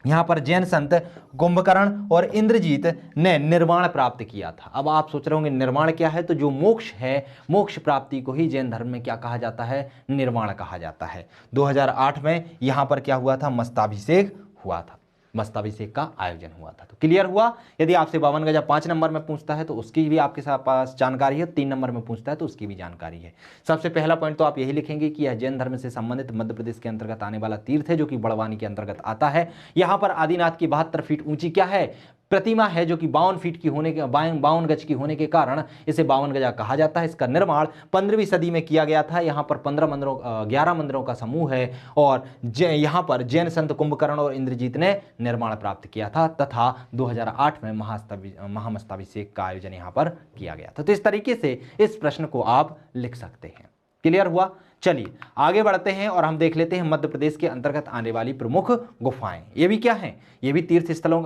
यहां पर जैन संत कुंभकर्ण और इंद्रजीत ने निर्माण प्राप्त किया था। अब आप सोच रहे होंगे निर्माण क्या है? तो जो मोक्ष है, मोक्ष प्राप्ति को ही जैन धर्म में क्या कहा जाता है? निर्माण कहा जाता है। 2008 में यहां पर क्या हुआ था? मस्ताभिषेक हुआ था। मस्ताभिषेक का आयोजन हुआ था। तो क्लियर हुआ। यदि आपसे 52 गजा 5 नंबर में पूछता है तो उसकी भी आपके पास जानकारी है, 3 नंबर में पूछता है तो उसकी भी जानकारी है। सबसे पहला पॉइंट तो आप यही लिखेंगे कि यह जैन धर्म से संबंधित मध्य प्रदेश के अंतर्गत आने वाला तीर्थ है जो कि बड़वानी के अंतर्गत आता है। यहां पर आदिनाथ की 72 फीट ऊंची क्या है? प्रतिमा है, जो कि 52 फीट की होने के 52 गज की होने के कारण इसे 52 गजा कहा जाता है। इसका निर्माण 15वीं सदी में किया गया था। यहाँ पर 11 मंदिरों का समूह है और यहाँ पर जैन संत कुंभकर्ण और इंद्रजीत ने निर्माण प्राप्त किया था तथा 2008 में महामस्ताभिषेक का आयोजन यहाँ पर किया गया था। तो इस तरीके से इस प्रश्न को आप लिख सकते हैं। क्लियर हुआ। चलिए आगे बढ़ते हैं और हम देख लेते हैं मध्य प्रदेश के अंतर्गत आने वाली प्रमुख गुफाएं। ये भी क्या हैं, ये भी तीर्थ स्थलों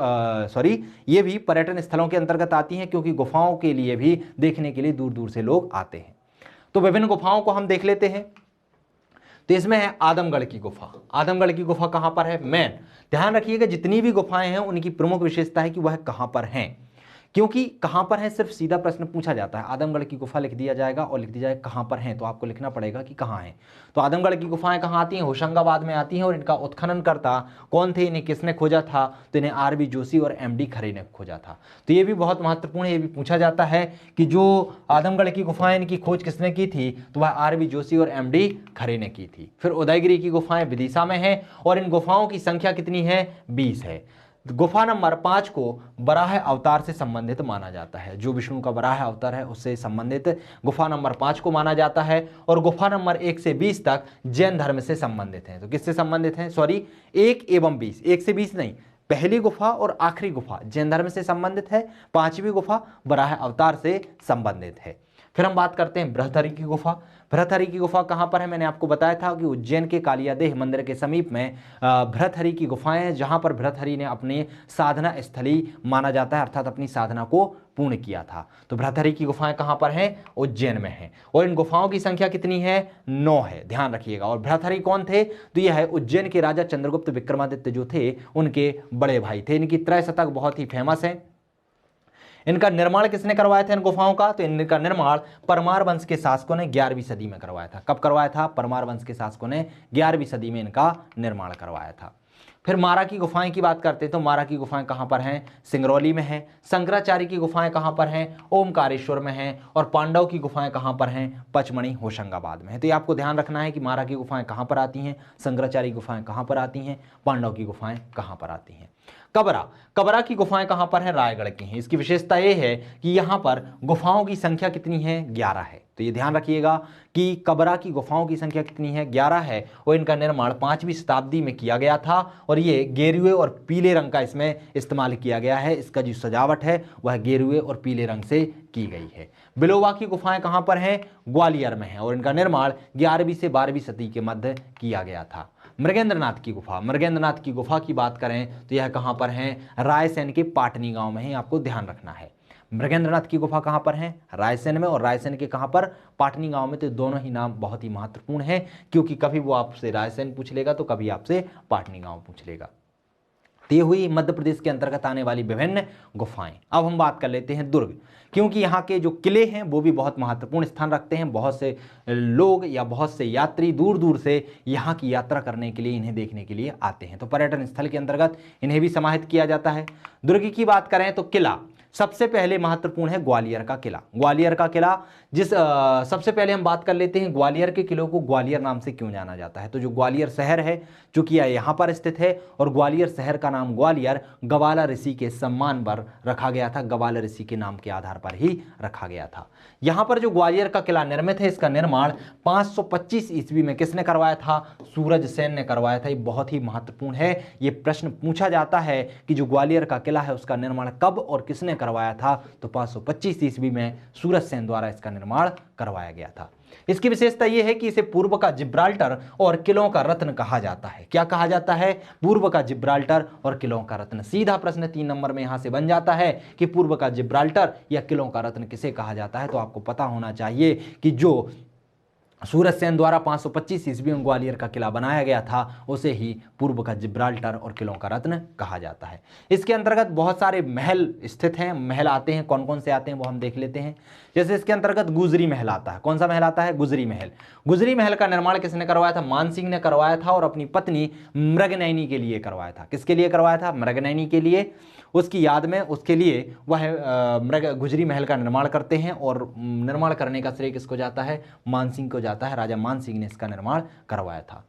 ये भी पर्यटन स्थलों के अंतर्गत आती हैं, क्योंकि गुफाओं के लिए भी देखने के लिए दूर दूर से लोग आते हैं। तो विभिन्न गुफाओं को हम देख लेते हैं। तो इसमें है आदमगढ़ की गुफा। आदमगढ़ की गुफा कहां पर है, मेन ध्यान रखिएगा, जितनी भी गुफाएं हैं उनकी प्रमुख विशेषता है कि वह कहां पर हैं, क्योंकि कहां पर है सिर्फ सीधा प्रश्न पूछा जाता है। आदमगढ़ की गुफा लिख दिया जाएगा और लिख दिया जाएगा कहां पर है, तो आपको लिखना पड़ेगा कि कहां है। तो आदमगढ़ की गुफाएं कहां आती हैं, होशंगाबाद में आती हैं। और इनका उत्खनन करता कौन थे, इन्हें किसने खोजा था, तो इन्हें आरबी जोशी और एमडी खरे ने खोजा था। तो ये भी बहुत महत्वपूर्ण है, ये भी पूछा जाता है कि जो आदमगढ़ की गुफाएं, इनकी खोज किसने की थी, तो वह आरबी जोशी और एमडी खरे ने की थी। फिर उदयगिरी की गुफाएं विदिशा में है और इन गुफाओं की संख्या कितनी है, 20 है। गुफा नंबर 5 को वराह अवतार से संबंधित माना जाता है, जो विष्णु का वराह अवतार है उससे संबंधित गुफा नंबर 5 को माना जाता है। और गुफा नंबर 1 से 20 तक जैन धर्म से संबंधित हैं। तो किससे संबंधित हैं, सॉरी 1 एवं 20, 1 से 20 नहीं, पहली गुफा और आखिरी गुफा जैन धर्म से संबंधित है, 5वीं गुफा वराह अवतार से संबंधित है। फिर हम बात करते हैं बृहदहरि की गुफा। बृहदहरि की गुफा कहाँ पर है, मैंने आपको बताया था कि उज्जैन के कालियादेह मंदिर के समीप में बृहदहरि की गुफाएं हैं, जहाँ पर बृहदहरि ने अपनी साधना स्थली माना जाता है, अर्थात अपनी साधना को पूर्ण किया था। तो बृहदहरि की गुफाएं कहाँ पर हैं, उज्जैन में हैं। और इन गुफाओं की संख्या कितनी है, 9 है, ध्यान रखिएगा। और बृहदहरि कौन थे, तो यह है उज्जैन के राजा चंद्रगुप्त विक्रमादित्य जो थे उनके बड़े भाई थे। इनकी त्रय शतक बहुत ही फेमस है। इनका निर्माण किसने करवाया था इन गुफाओं का, तो इनका निर्माण परमार वंश के शासकों ने 11वीं सदी में करवाया था। कब करवाया था, परमार वंश के शासकों ने 11वीं सदी में इनका निर्माण करवाया था। फिर मारा की गुफाएं की बात करते हैं, तो मारा की गुफाएं कहां पर हैं, सिंगरौली में हैं। शंकराचार्य की गुफाएं कहां पर हैं, ओमकारेश्वर में हैं। और पांडव की गुफाएं कहां पर हैं, पचमणी होशंगाबाद में है। तो ये आपको ध्यान रखना है कि मारा की गुफाएं कहां पर आती हैं, शंकराचार्य की गुफाएं कहां पर आती हैं, पांडव की गुफाएं कहां पर आती हैं। कबरा, कबरा की गुफाएं कहां पर हैं, रायगढ़ की हैं। इसकी विशेषता यह है कि यहां पर गुफाओं की संख्या कितनी है, 11 है। तो ये ध्यान रखिएगा कि कबरा की गुफाओं की संख्या कितनी है, 11 है। और इनका निर्माण 5वीं शताब्दी में किया गया था और ये गेरुए और पीले रंग का इसमें इस्तेमाल किया गया है। इसका जो सजावट है वह गेरुए और पीले रंग से की गई है। बिलोवा की गुफाएं कहां पर हैं, ग्वालियर में है और इनका निर्माण 11वीं से 12वीं सदी के मध्य किया गया था। मृगेंद्रनाथ की गुफा, मृगेंद्रनाथ की गुफा की बात करें तो यह कहां पर है, रायसेन के पाटनी गांव में है, आपको ध्यान रखना है। मृगेंद्रनाथ की गुफा कहां पर है, रायसेन में, और रायसेन के कहां पर, पाटनी गांव में। तो दोनों ही नाम बहुत ही महत्वपूर्ण है, क्योंकि कभी वो आपसे रायसेन पूछ लेगा तो कभी आपसे पाटनी गांव पूछ लेगा। तो ये हुई मध्य प्रदेश के अंतर्गत आने वाली विभिन्न गुफाएं। अब हम बात कर लेते हैं दुर्ग, क्योंकि यहाँ के जो किले हैं वो भी बहुत महत्वपूर्ण स्थान रखते हैं। बहुत से लोग या बहुत से यात्री दूर दूर से यहाँ की यात्रा करने के लिए, इन्हें देखने के लिए आते हैं। तो पर्यटन स्थल के अंतर्गत इन्हें भी समाहित किया जाता है। दुर्ग की बात करें तो किला सबसे पहले महत्वपूर्ण है, ग्वालियर का किला। ग्वालियर का किला सबसे पहले हम बात कर लेते हैं ग्वालियर के किलों को ग्वालियर नाम से क्यों जाना जाता है। तो जो ग्वालियर शहर है चूंकि यहाँ पर स्थित है, और ग्वालियर शहर का नाम ग्वालियर गवाला ऋषि के सम्मान पर रखा गया था, गवाला ऋषि के नाम के आधार पर ही रखा गया था। यहाँ पर जो ग्वालियर का किला निर्मित है, इसका निर्माण 525 ईस्वी में किसने करवाया था, सूरजसेन ने करवाया था। ये बहुत ही महत्वपूर्ण है, ये प्रश्न पूछा जाता है कि जो ग्वालियर का किला है उसका निर्माण कब और किसने करवाया था, तो 525 ईस्वी में सूरजसेन द्वारा इसका निर्माण करवाया गया था। इसकी विशेषता यह है कि इसे पूर्व का जिब्राल्टर और किलों का रत्न कहा जाता है। क्या कहा जाता है, पूर्व का जिब्राल्टर और किलों का रत्न। सीधा प्रश्न 3 नंबर में यहां से बन जाता है कि पूर्व का जिब्राल्टर या किलों का रत्न किसे कहा जाता है। तो आपको पता होना चाहिए कि जो सूरजसेन द्वारा 525 ईस्वी में ग्वालियर का किला बनाया गया था उसे ही पूर्व का जिब्राल्टर और किलों का रत्न कहा जाता है। इसके अंतर्गत बहुत सारे महल स्थित हैं, महल आते हैं, कौन कौन से आते हैं वो हम देख लेते हैं। जैसे इसके अंतर्गत गुजरी महल आता है। कौन सा महल आता है, गुजरी महल। गुजरी महल का निर्माण किसने करवाया था, मानसिंह ने करवाया था, और अपनी पत्नी मृगनयनी के लिए करवाया था। किसके लिए करवाया था, मृगनयनी के लिए, उसकी याद में, उसके लिए वह गुजरी महल का निर्माण करते हैं। और निर्माण करने का श्रेय किसको जाता है, मानसिंह को जाता है। राजा मानसिंह ने इसका निर्माण करवाया था।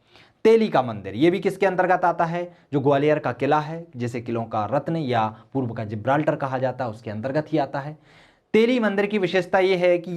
तेली का मंदिर, ये भी किसके अंतर्गत आता है, जो ग्वालियर का किला है जिसे किलों का रत्न या पूर्व का जिब्राल्टर कहा जाता है उसके अंतर्गत ही आता है। तेली मंदिर की विशेषता यह है कि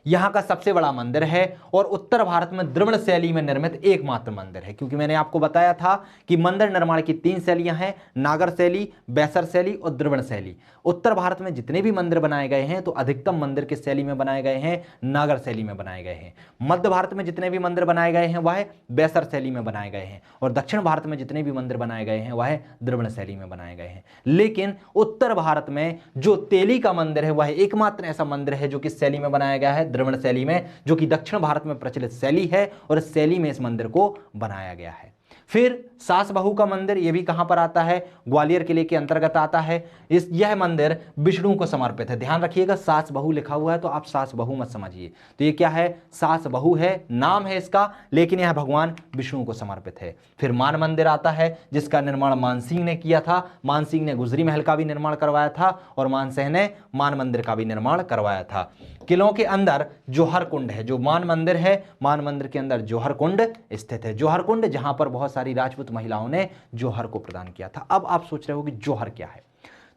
यहाँ का सबसे बड़ा मंदिर है और उत्तर भारत में द्रविड़ शैली में निर्मित एकमात्र मंदिर है। क्योंकि मैंने आपको बताया था कि मंदिर निर्माण की 3 शैलियां हैं, नागर शैली, बैसर शैली और द्रविड़ शैली। उत्तर भारत में जितने भी मंदिर बनाए गए हैं तो अधिकतम मंदिर किस शैली में बनाए गए हैं? नागर शैली में बनाए गए हैं। मध्य भारत में जितने भी मंदिर बनाए गए हैं वह बैसर शैली में बनाए गए हैं और दक्षिण भारत में जितने भी मंदिर बनाए गए हैं वह द्रविड़ शैली में बनाए गए हैं। लेकिन उत्तर भारत में जो तेली का मंदिर है वह एकमात्र ऐसा मंदिर है जो किस शैली में बनाया गया है? द्रविड़ शैली में, जो कि दक्षिण भारत में प्रचलित शैली है और इस शैली में इस मंदिर को बनाया गया है। फिर सास बहू का मंदिर, यह भी कहां पर आता है? ग्वालियर किले के अंतर्गत आता है। यह मंदिर विष्णु को समर्पित है। ध्यान रखिएगा, सास बहू लिखा हुआ है तो आप सास बहू मत समझिए। तो ये क्या है? सास बहू है, नाम है इसका, लेकिन यह भगवान विष्णु को समर्पित है। फिर मान मंदिर आता है जिसका निर्माण मानसिंह ने किया था। मानसिंह ने गुजरी महल का भी निर्माण करवाया था और मानसिंह ने मान मंदिर का भी निर्माण करवाया था। किलों के अंदर जौहर कुंड है, जो मान मंदिर है, मान मंदिर के अंदर जौहर कुंड स्थित है। जौहर कुंड जहां पर बहुत सारी राजपूत महिलाओं ने जौहर को प्रदान किया था। अब आप सोच रहे हो कि जौहर क्या है?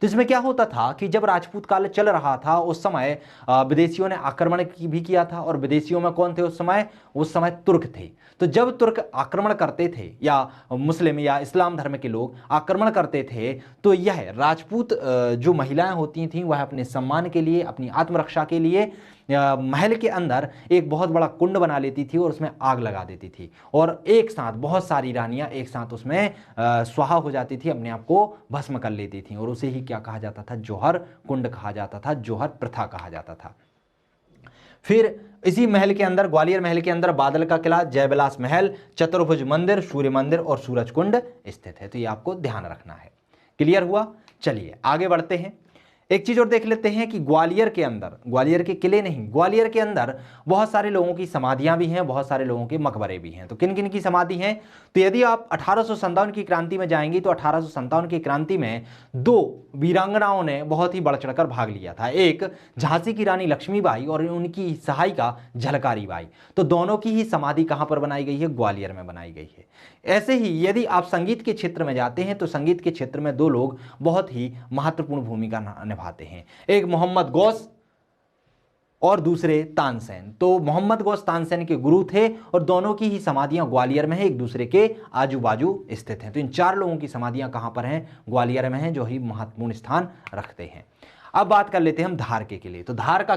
तो इसमें क्या होता था कि जब राजपूत काल चल रहा था उस समय विदेशियों ने आक्रमण भी किया था। और विदेशियों में कौन थे उस समय? उस समय तुर्क थे। तो जब तुर्क आक्रमण करते थे या मुस्लिम या इस्लाम धर्म के लोग आक्रमण करते थे तो यह राजपूत जो महिलाएं होती थीं वह अपने सम्मान के लिए, अपनी आत्मरक्षा के लिए महल के अंदर एक बहुत बड़ा कुंड बना लेती थी और उसमें आग लगा देती थी और एक साथ बहुत सारी रानियां एक साथ उसमें स्वाहा हो जाती थी, अपने आप को भस्म कर लेती थी और उसे ही क्या कहा जाता था? जौहर कुंड कहा जाता था, जौहर प्रथा कहा जाता था। फिर इसी महल के अंदर, ग्वालियर महल के अंदर बादल का किला, जयविलास महल, चतुर्भुज मंदिर, सूर्य मंदिर और सूरज कुंड स्थित है। तो ये आपको ध्यान रखना है। क्लियर हुआ? चलिए आगे बढ़ते हैं। एक चीज और देख लेते हैं कि ग्वालियर के अंदर, ग्वालियर के किले नहीं, ग्वालियर के अंदर बहुत सारे लोगों की समाधियां भी हैं, बहुत सारे लोगों के मकबरे भी हैं। तो किन किन की समाधि हैं? तो यदि आप 1857 की क्रांति में जाएंगी तो 1857 की क्रांति में 2 वीरांगनाओं ने बहुत ही बढ़ चढ़कर भाग लिया था। एक झांसी की रानी लक्ष्मीबाई और उनकी सहायिका झलकारी बाई। तो दोनों की ही समाधि कहां पर बनाई गई है? ग्वालियर में बनाई गई है। ऐसे ही यदि आप संगीत के क्षेत्र में जाते हैं तो संगीत के क्षेत्र में 2 लोग बहुत ही महत्वपूर्ण भूमिका निभाते हैं। एक मोहम्मद गौस और दूसरे तानसेन। तो मोहम्मद गौस तानसेन के गुरु थे और दोनों की ही समाधियां ग्वालियर में है, एक दूसरे के आजू बाजू स्थित हैं। तो इन 4 लोगों की समाधियां कहां पर हैं? ग्वालियर में हैं, जो ही महत्वपूर्ण स्थान रखते हैं। अब बात कर लेते हैं हम धार के किले। तो धार का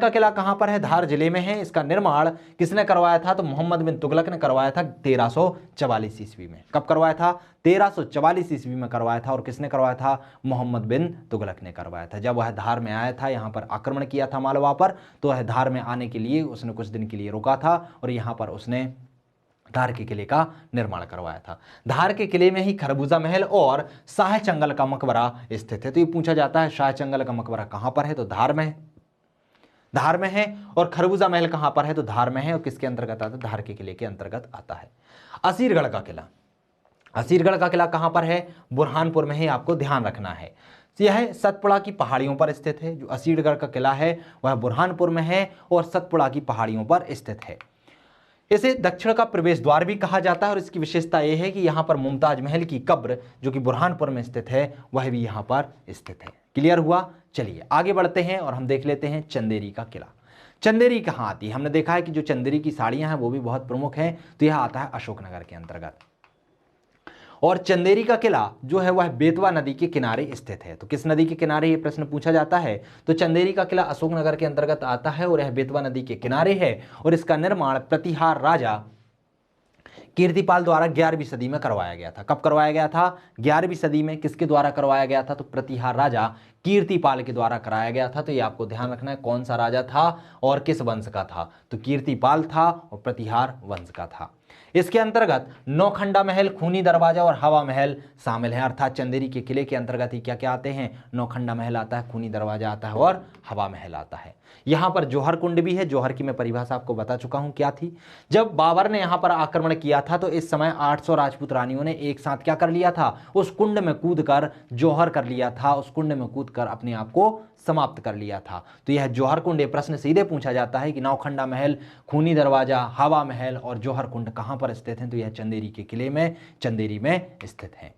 किला कहां पर है? धार जिले में है। इसका निर्माण किसने करवाया था? तो मोहम्मद बिन तुगलक ने करवाया था 1344 ईस्वी में। कब करवाया था? 1344 ईस्वी में करवाया था। और किसने करवाया था? मोहम्मद बिन तुगलक ने करवाया था। जब वह धार में आया था, यहां पर आक्रमण किया था मालवा पर, तो वह धार में आने के लिए उसने कुछ दिन के लिए रुका था और यहां पर उसने धार के किले का निर्माण करवाया था। धार के किले में ही खरबूजा महल और शाह चंगल का मकबरा स्थित है। तो ये पूछा जाता है शाह चंगल का मकबरा कहां पर है? तो धार में है। और खरबूजा महल कहां पर है? तो धार में है। और किसके अंतर्गत आता है? धार के किले के अंतर्गत आता है। असीरगढ़ का किला कहां पर है? बुरहानपुर में है, आपको ध्यान रखना है। यह सतपुड़ा की पहाड़ियों पर स्थित है। जो असीरगढ़ का किला है वह बुरहानपुर में है और सतपुड़ा की पहाड़ियों पर स्थित है। इसे दक्षिण का प्रवेश द्वार भी कहा जाता है और इसकी विशेषता यह है कि यहां पर मुमताज महल की कब्र, जो कि बुरहानपुर में स्थित है, वह भी यहां पर स्थित है। क्लियर हुआ? चलिए आगे बढ़ते हैं और हम देख लेते हैं चंदेरी का किला। चंदेरी कहां आती है? हमने देखा है कि जो चंदेरी की साड़ियां हैं वो भी बहुत प्रमुख हैं। तो यह आता है अशोकनगर के अंतर्गत। और चंदेरी का किला जो है वह बेतवा नदी के किनारे स्थित है। तो किस नदी के किनारे, ये प्रश्न पूछा जाता है। तो चंदेरी का किला अशोकनगर के अंतर्गत आता है और यह बेतवा नदी के किनारे है और इसका निर्माण प्रतिहार राजा कीर्तिपाल द्वारा 11वीं सदी में करवाया गया था। कब करवाया गया था? 11वीं सदी में। किसके द्वारा करवाया गया था? तो प्रतिहार राजा कीर्तिपाल के द्वारा कराया गया था। तो ये आपको ध्यान रखना है कौन सा राजा था और किस वंश का था। तो कीर्तिपाल था और प्रतिहार वंश का था। इसके अंतर्गत नौखंडा महल, खूनी दरवाजा और हवा महल शामिल है। अर्थात चंदेरी के किले के अंतर्गत ही क्या क्या आते हैं? नौखंडा महल आता है, खूनी दरवाजा आता है और हवा महल आता है। यहां पर जौहर कुंड भी है। जौहर की मैं परिभाषा आपको बता चुका हूं क्या थी। जब बाबर ने यहां पर आक्रमण किया था तो इस समय 800 राजपूत रानियों ने एक साथ क्या कर लिया था? उस कुंड में कूदकर जौहर कर लिया था। उस कुंड में कूदकर अपने आप को समाप्त कर लिया था। तो यह जौहर कुंड, प्रश्न सीधे पूछा जाता है कि नौखंडा महल, खूनी दरवाजा, हवा महल और जौहर कुंड कहां पर स्थित हैं? तो यह चंदेरी के किले में, चंदेरी में स्थित है।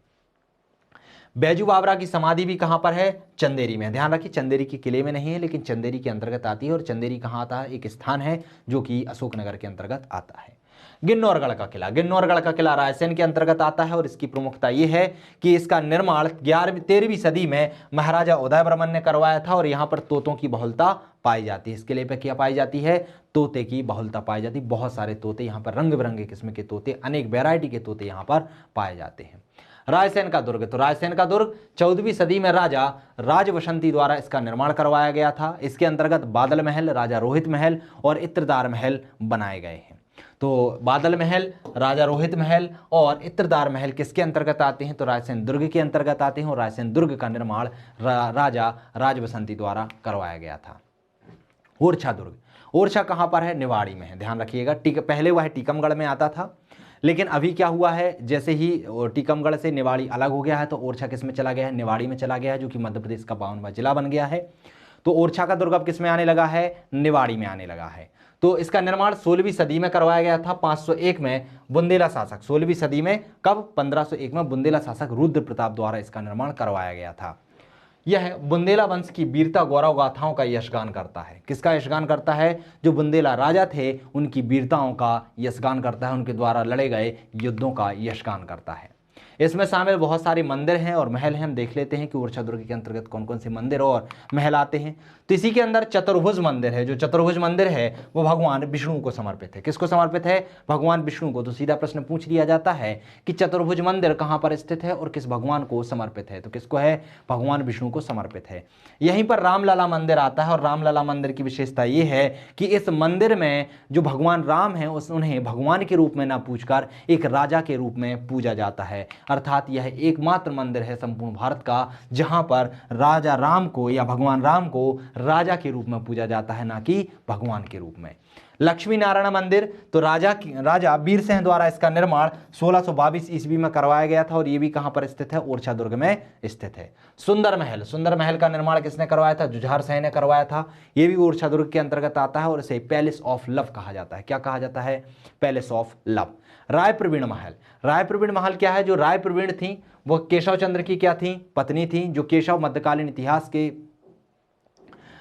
बैजू बावरा की समाधि भी कहां पर है? चंदेरी में। ध्यान रखिए चंदेरी के किले में नहीं है लेकिन चंदेरी के अंतर्गत आती है, और चंदेरी कहां आता है? एक स्थान है जो कि अशोकनगर के अंतर्गत आता है। गिन्नौरगढ़ का किला, गिन्नौरगढ़ का किला रायसेन के अंतर्गत आता है, और इसकी प्रमुखता यह है कि इसका निर्माण 13वीं सदी में महाराजा उदयवर्मन ने करवाया था, और यहाँ पर तोतों की बहुलता पाई जाती है। इस किले पर क्या पाई जाती है? तोते की बहुलता पाई जाती है। बहुत सारे तोते यहाँ पर, रंग बिरंगे किस्म के तोते, अनेक वैरायटी के तोते यहाँ पर पाए जाते हैं। रायसेन का दुर्ग, तो रायसेन का दुर्ग 14वीं सदी में राजा राजवसंती द्वारा इसका निर्माण करवाया गया था। इसके अंतर्गत बादल महल, राजा रोहित महल और इत्रदार महल बनाए गए हैं। तो बादल महल, राजा रोहित महल और इत्रदार महल किसके अंतर्गत आते हैं? तो रायसेन दुर्ग के अंतर्गत आते हैं, और रायसेन दुर्ग का निर्माण राजा राजवसंती द्वारा करवाया गया था। ओरछा दुर्ग, ओरछा कहां पर है? निवाड़ी में है। ध्यान रखिएगा, पहले वह टीकमगढ़ में आता था, लेकिन अभी क्या हुआ है, जैसे ही टीकमगढ़ से निवाड़ी अलग हो गया है तो ओरछा किस में चला गया है? निवाड़ी में चला गया है, जो कि मध्य प्रदेश का 52वां जिला बन गया है। तो ओरछा का दुर्ग अब किस में आने लगा है? निवाड़ी में आने लगा है। तो इसका निर्माण 16वीं सदी में करवाया गया था, 501 में बुंदेला शासक, 16वीं सदी में, कब? 1501 में बुंदेला शासक रुद्र प्रताप द्वारा इसका निर्माण करवाया गया था। यह बुंदेला वंश की वीरता गौरव गाथाओं का यशगान करता है। किसका यशगान करता है? जो बुंदेला राजा थे उनकी वीरताओं का यशगान करता है, उनके द्वारा लड़े गए युद्धों का यशगान करता है। इसमें शामिल बहुत सारे मंदिर हैं और महल हैं। हम देख लेते हैं कि ओरछा दुर्ग के अंतर्गत कौन कौन से मंदिर और महल आते हैं। तो इसी के अंदर चतुर्भुज मंदिर है। जो चतुर्भुज मंदिर है वो भगवान विष्णु को समर्पित है। किसको समर्पित है? भगवान विष्णु को। तो सीधा प्रश्न पूछ लिया जाता है कि चतुर्भुज मंदिर कहां पर स्थित है और किस भगवान को समर्पित है? तो किसको है? भगवान विष्णु को समर्पित है। यहीं पर रामलला मंदिर आता है, और रामलला मंदिर की विशेषता यह है कि इस मंदिर में जो भगवान राम है उन्हें भगवान के रूप में ना पूछकर एक राजा के रूप में पूजा जाता है। अर्थात यह एकमात्र मंदिर है संपूर्ण भारत का जहां पर राजा राम को या भगवान राम को राजा के रूप में पूजा जाता है, ना कि भगवान के रूप में। लक्ष्मी नारायण मंदिर, तो राजा वीरसिंह द्वारा इसका निर्माण 1622 ईस्वी में करवाया गया था, और यह भी कहां पर स्थित है? ओरछा दुर्ग में स्थित है। सुंदर महल, सुंदर महल का निर्माण किसने करवाया था? जुझार सिंह ने करवाया था। यह भी ओरछा दुर्ग के अंतर्गत आता है, और इसे पैलेस ऑफ लव कहा जाता है। क्या कहा जाता है? Palace of love. Rai Praveen Mahal, Rai Praveen महल क्या है? जो राय प्रवीण थी वो केशव चंद्र की क्या थी? पत्नी थी। जो केशव मध्यकालीन इतिहास के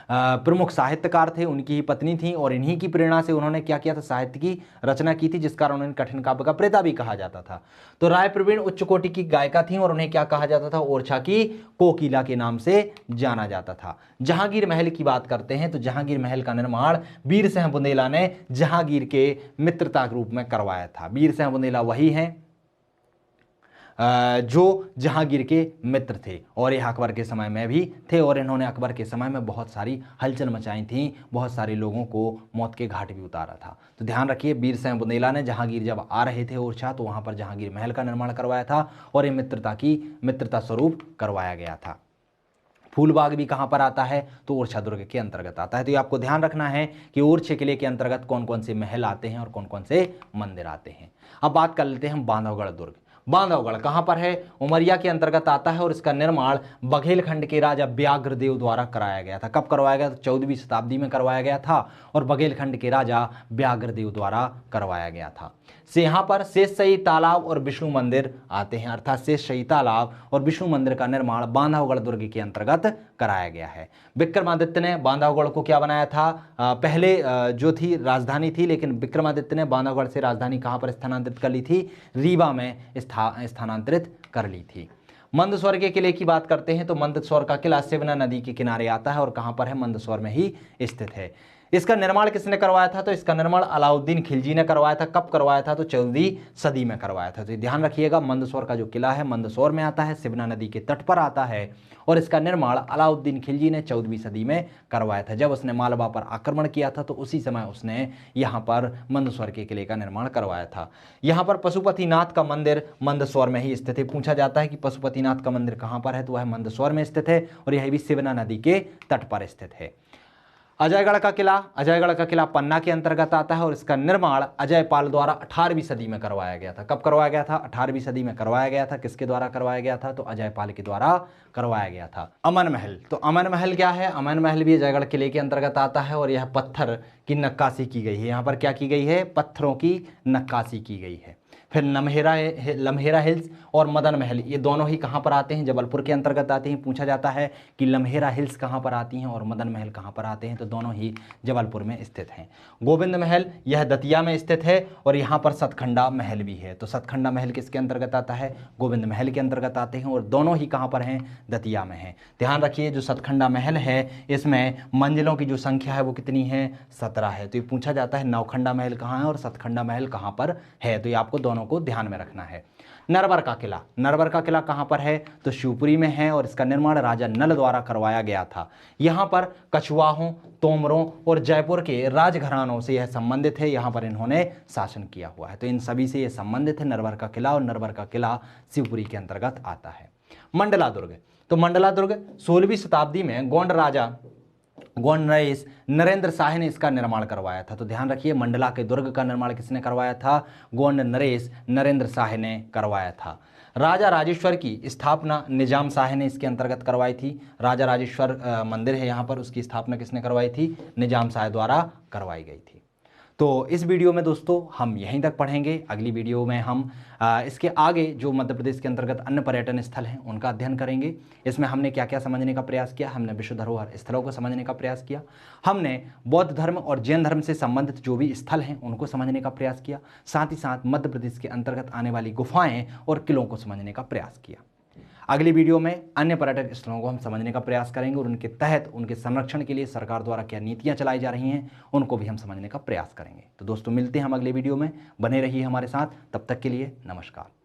प्रमुख साहित्यकार थे उनकी ही पत्नी थी, और इन्हीं की प्रेरणा से उन्होंने क्या किया था? साहित्य की रचना की थी, जिस कारण उन्हें कठिन काव्य का प्रेता भी कहा जाता था। तो राय प्रवीण उच्च कोटि की गायिका थी, और उन्हें क्या कहा जाता था? ओरछा की कोकिला के नाम से जाना जाता था। जहांगीर महल की बात करते हैं तो जहांगीर महल का निर्माण वीरसिंह बुंदेला ने जहांगीर के मित्रता के रूप में करवाया था। वीरसिंह बुंदेला वही हैं जो जहांगीर के मित्र थे, और यह अकबर के समय में भी थे, और इन्होंने अकबर के समय में बहुत सारी हलचल मचाई थी, बहुत सारे लोगों को मौत के घाट भी उतारा था। तो ध्यान रखिए, वीरसिंह बुंदेला ने जहांगीर जब आ रहे थे ओरछा तो वहां पर जहांगीर महल का निर्माण करवाया था, और ये मित्रता स्वरूप करवाया गया था। फूलबाग भी कहां पर आता है? तो ओरछा दुर्ग के अंतर्गत आता है। तो ये आपको ध्यान रखना है कि ओरछा किले के अंतर्गत कौन कौन से महल आते हैं और कौन कौन से मंदिर आते हैं। अब बात कर लेते हैं हम बांधवगढ़ दुर्ग। बांधवगढ़ कहां पर है? उमरिया के अंतर्गत आता है, और इसका निर्माण बघेलखंड के राजा व्याघ्रदेव द्वारा कराया गया था। कब करवाया गया? तो 14वीं शताब्दी में करवाया गया था, और बघेलखंड के राजा व्याघ्रदेव द्वारा करवाया गया था। से यहाँ पर शेषशाही तालाब और विष्णु मंदिर आते हैं, अर्थात शेषशाही तालाब और विष्णु मंदिर का निर्माण बांधवगढ़ दुर्ग के अंतर्गत कराया गया है। विक्रमादित्य ने बांधवगढ़ को क्या बनाया था? पहले जो थी राजधानी थी, लेकिन विक्रमादित्य ने बांधवगढ़ से राजधानी कहां पर स्थानांतरित कर ली थी? रीवा में स्थानांतरित कर ली थी। मंदसौर के किले की बात करते हैं तो मंदसौर का किला सिवना नदी के किनारे आता है, और कहां पर है? मंदसौर में ही स्थित है। इसका निर्माण किसने करवाया था? तो इसका निर्माण अलाउद्दीन खिलजी ने करवाया था। कब करवाया था? तो 14वीं सदी में करवाया था। तो ध्यान रखिएगा, मंदसौर का जो किला है मंदसौर में आता है, सिवना नदी के तट पर आता है, और इसका निर्माण अलाउद्दीन खिलजी ने 14वीं सदी में करवाया था। जब उसने मालवा पर आक्रमण किया था तो उसी समय उसने यहाँ पर मंदसौर के किले का निर्माण करवाया था। यहाँ पर पशुपतिनाथ का मंदिर मंदसौर में ही स्थित है। पूछा जाता है कि पशुपतिनाथ का मंदिर कहाँ पर है? तो वह मंदसौर में स्थित है, और यह भी सिवना नदी के तट पर स्थित है। अजयगढ़ का किला पन्ना के अंतर्गत आता है, और इसका निर्माण अजयपाल द्वारा 18वीं सदी में करवाया गया था। कब करवाया गया था? 18वीं सदी में करवाया गया था। किसके द्वारा करवाया गया था? तो अजयपाल के द्वारा करवाया गया था। अमन महल, तो अमन महल क्या है? अमन महल भी अजयगढ़ किले के अंतर्गत आता है, और यह पत्थर की नक्काशी की गई है। यहाँ पर क्या की गई है? पत्थरों की नक्काशी की गई है। फिर लम्हेरा हिल्स और मदन महल, ये दोनों ही कहाँ पर आते हैं, जबलपुर के अंतर्गत आते हैं। पूछा जाता है कि लम्हेरा हिल्स कहाँ पर आती हैं और मदन महल कहाँ पर आते हैं, तो दोनों ही जबलपुर में स्थित हैं। गोविंद महल यह दतिया में स्थित है और यहाँ पर सतखंडा महल भी है। तो सतखंडा महल किसके अंतर्गत आता है, गोविंद महल के अंतर्गत आते हैं और दोनों ही कहाँ पर हैं, दतिया में हैं। ध्यान रखिए जो सतखंडा महल है इसमें मंजिलों की जो संख्या है वो कितनी है, 17 है। तो ये पूछा जाता है नवखंडा महल कहाँ है और सतखंडा महल कहाँ पर है, तो ये आपको दोनों को ध्यान में रखना है। नरवर का किला, नरवर का किला कहाँ पर है, तो शिवपुरी में है और इसका निर्माण राजा नल द्वारा करवाया गया था। यहाँ पर कछवाहों, तोमरों और जयपुर के राजघरानों से यह संबंधित है, यहाँ पर इन्होंने शासन किया हुआ है। तो इन सभी से यह संबंधित है नरवर का किला, और नरवर का किला शिवपुरी के अंतर्गत आता है। मंडला दुर्ग, तो मंडला दुर्ग 16वीं शताब्दी में गोंड राजा गोंड नरेश नरेंद्र शाह ने इसका निर्माण करवाया था। तो ध्यान रखिए मंडला के दुर्ग का निर्माण किसने करवाया था, गोंड नरेश नरेंद्र शाह ने करवाया था। राजा राजेश्वर की स्थापना निजाम शाह ने इसके अंतर्गत करवाई थी। राजा राजेश्वर मंदिर है यहाँ पर, उसकी स्थापना किसने करवाई थी, निजाम शाह द्वारा करवाई गई थी। तो इस वीडियो में दोस्तों हम यहीं तक पढ़ेंगे। अगली वीडियो में हम इसके आगे जो मध्य प्रदेश के अंतर्गत अन्य पर्यटन स्थल हैं उनका अध्ययन करेंगे। इसमें हमने क्या क्या समझने का प्रयास किया, हमने विश्व धरोहर स्थलों को समझने का प्रयास किया, हमने बौद्ध धर्म और जैन धर्म से संबंधित जो भी स्थल हैं उनको समझने का प्रयास किया, साथ ही साथ मध्य प्रदेश के अंतर्गत आने वाली गुफाएं और किलों को समझने का प्रयास किया। अगली वीडियो में अन्य पर्यटक स्थलों को हम समझने का प्रयास करेंगे और उनके तहत उनके संरक्षण के लिए सरकार द्वारा क्या नीतियां चलाई जा रही हैं उनको भी हम समझने का प्रयास करेंगे। तो दोस्तों मिलते हैं हम अगले वीडियो में, बने रहिए हमारे साथ, तब तक के लिए नमस्कार।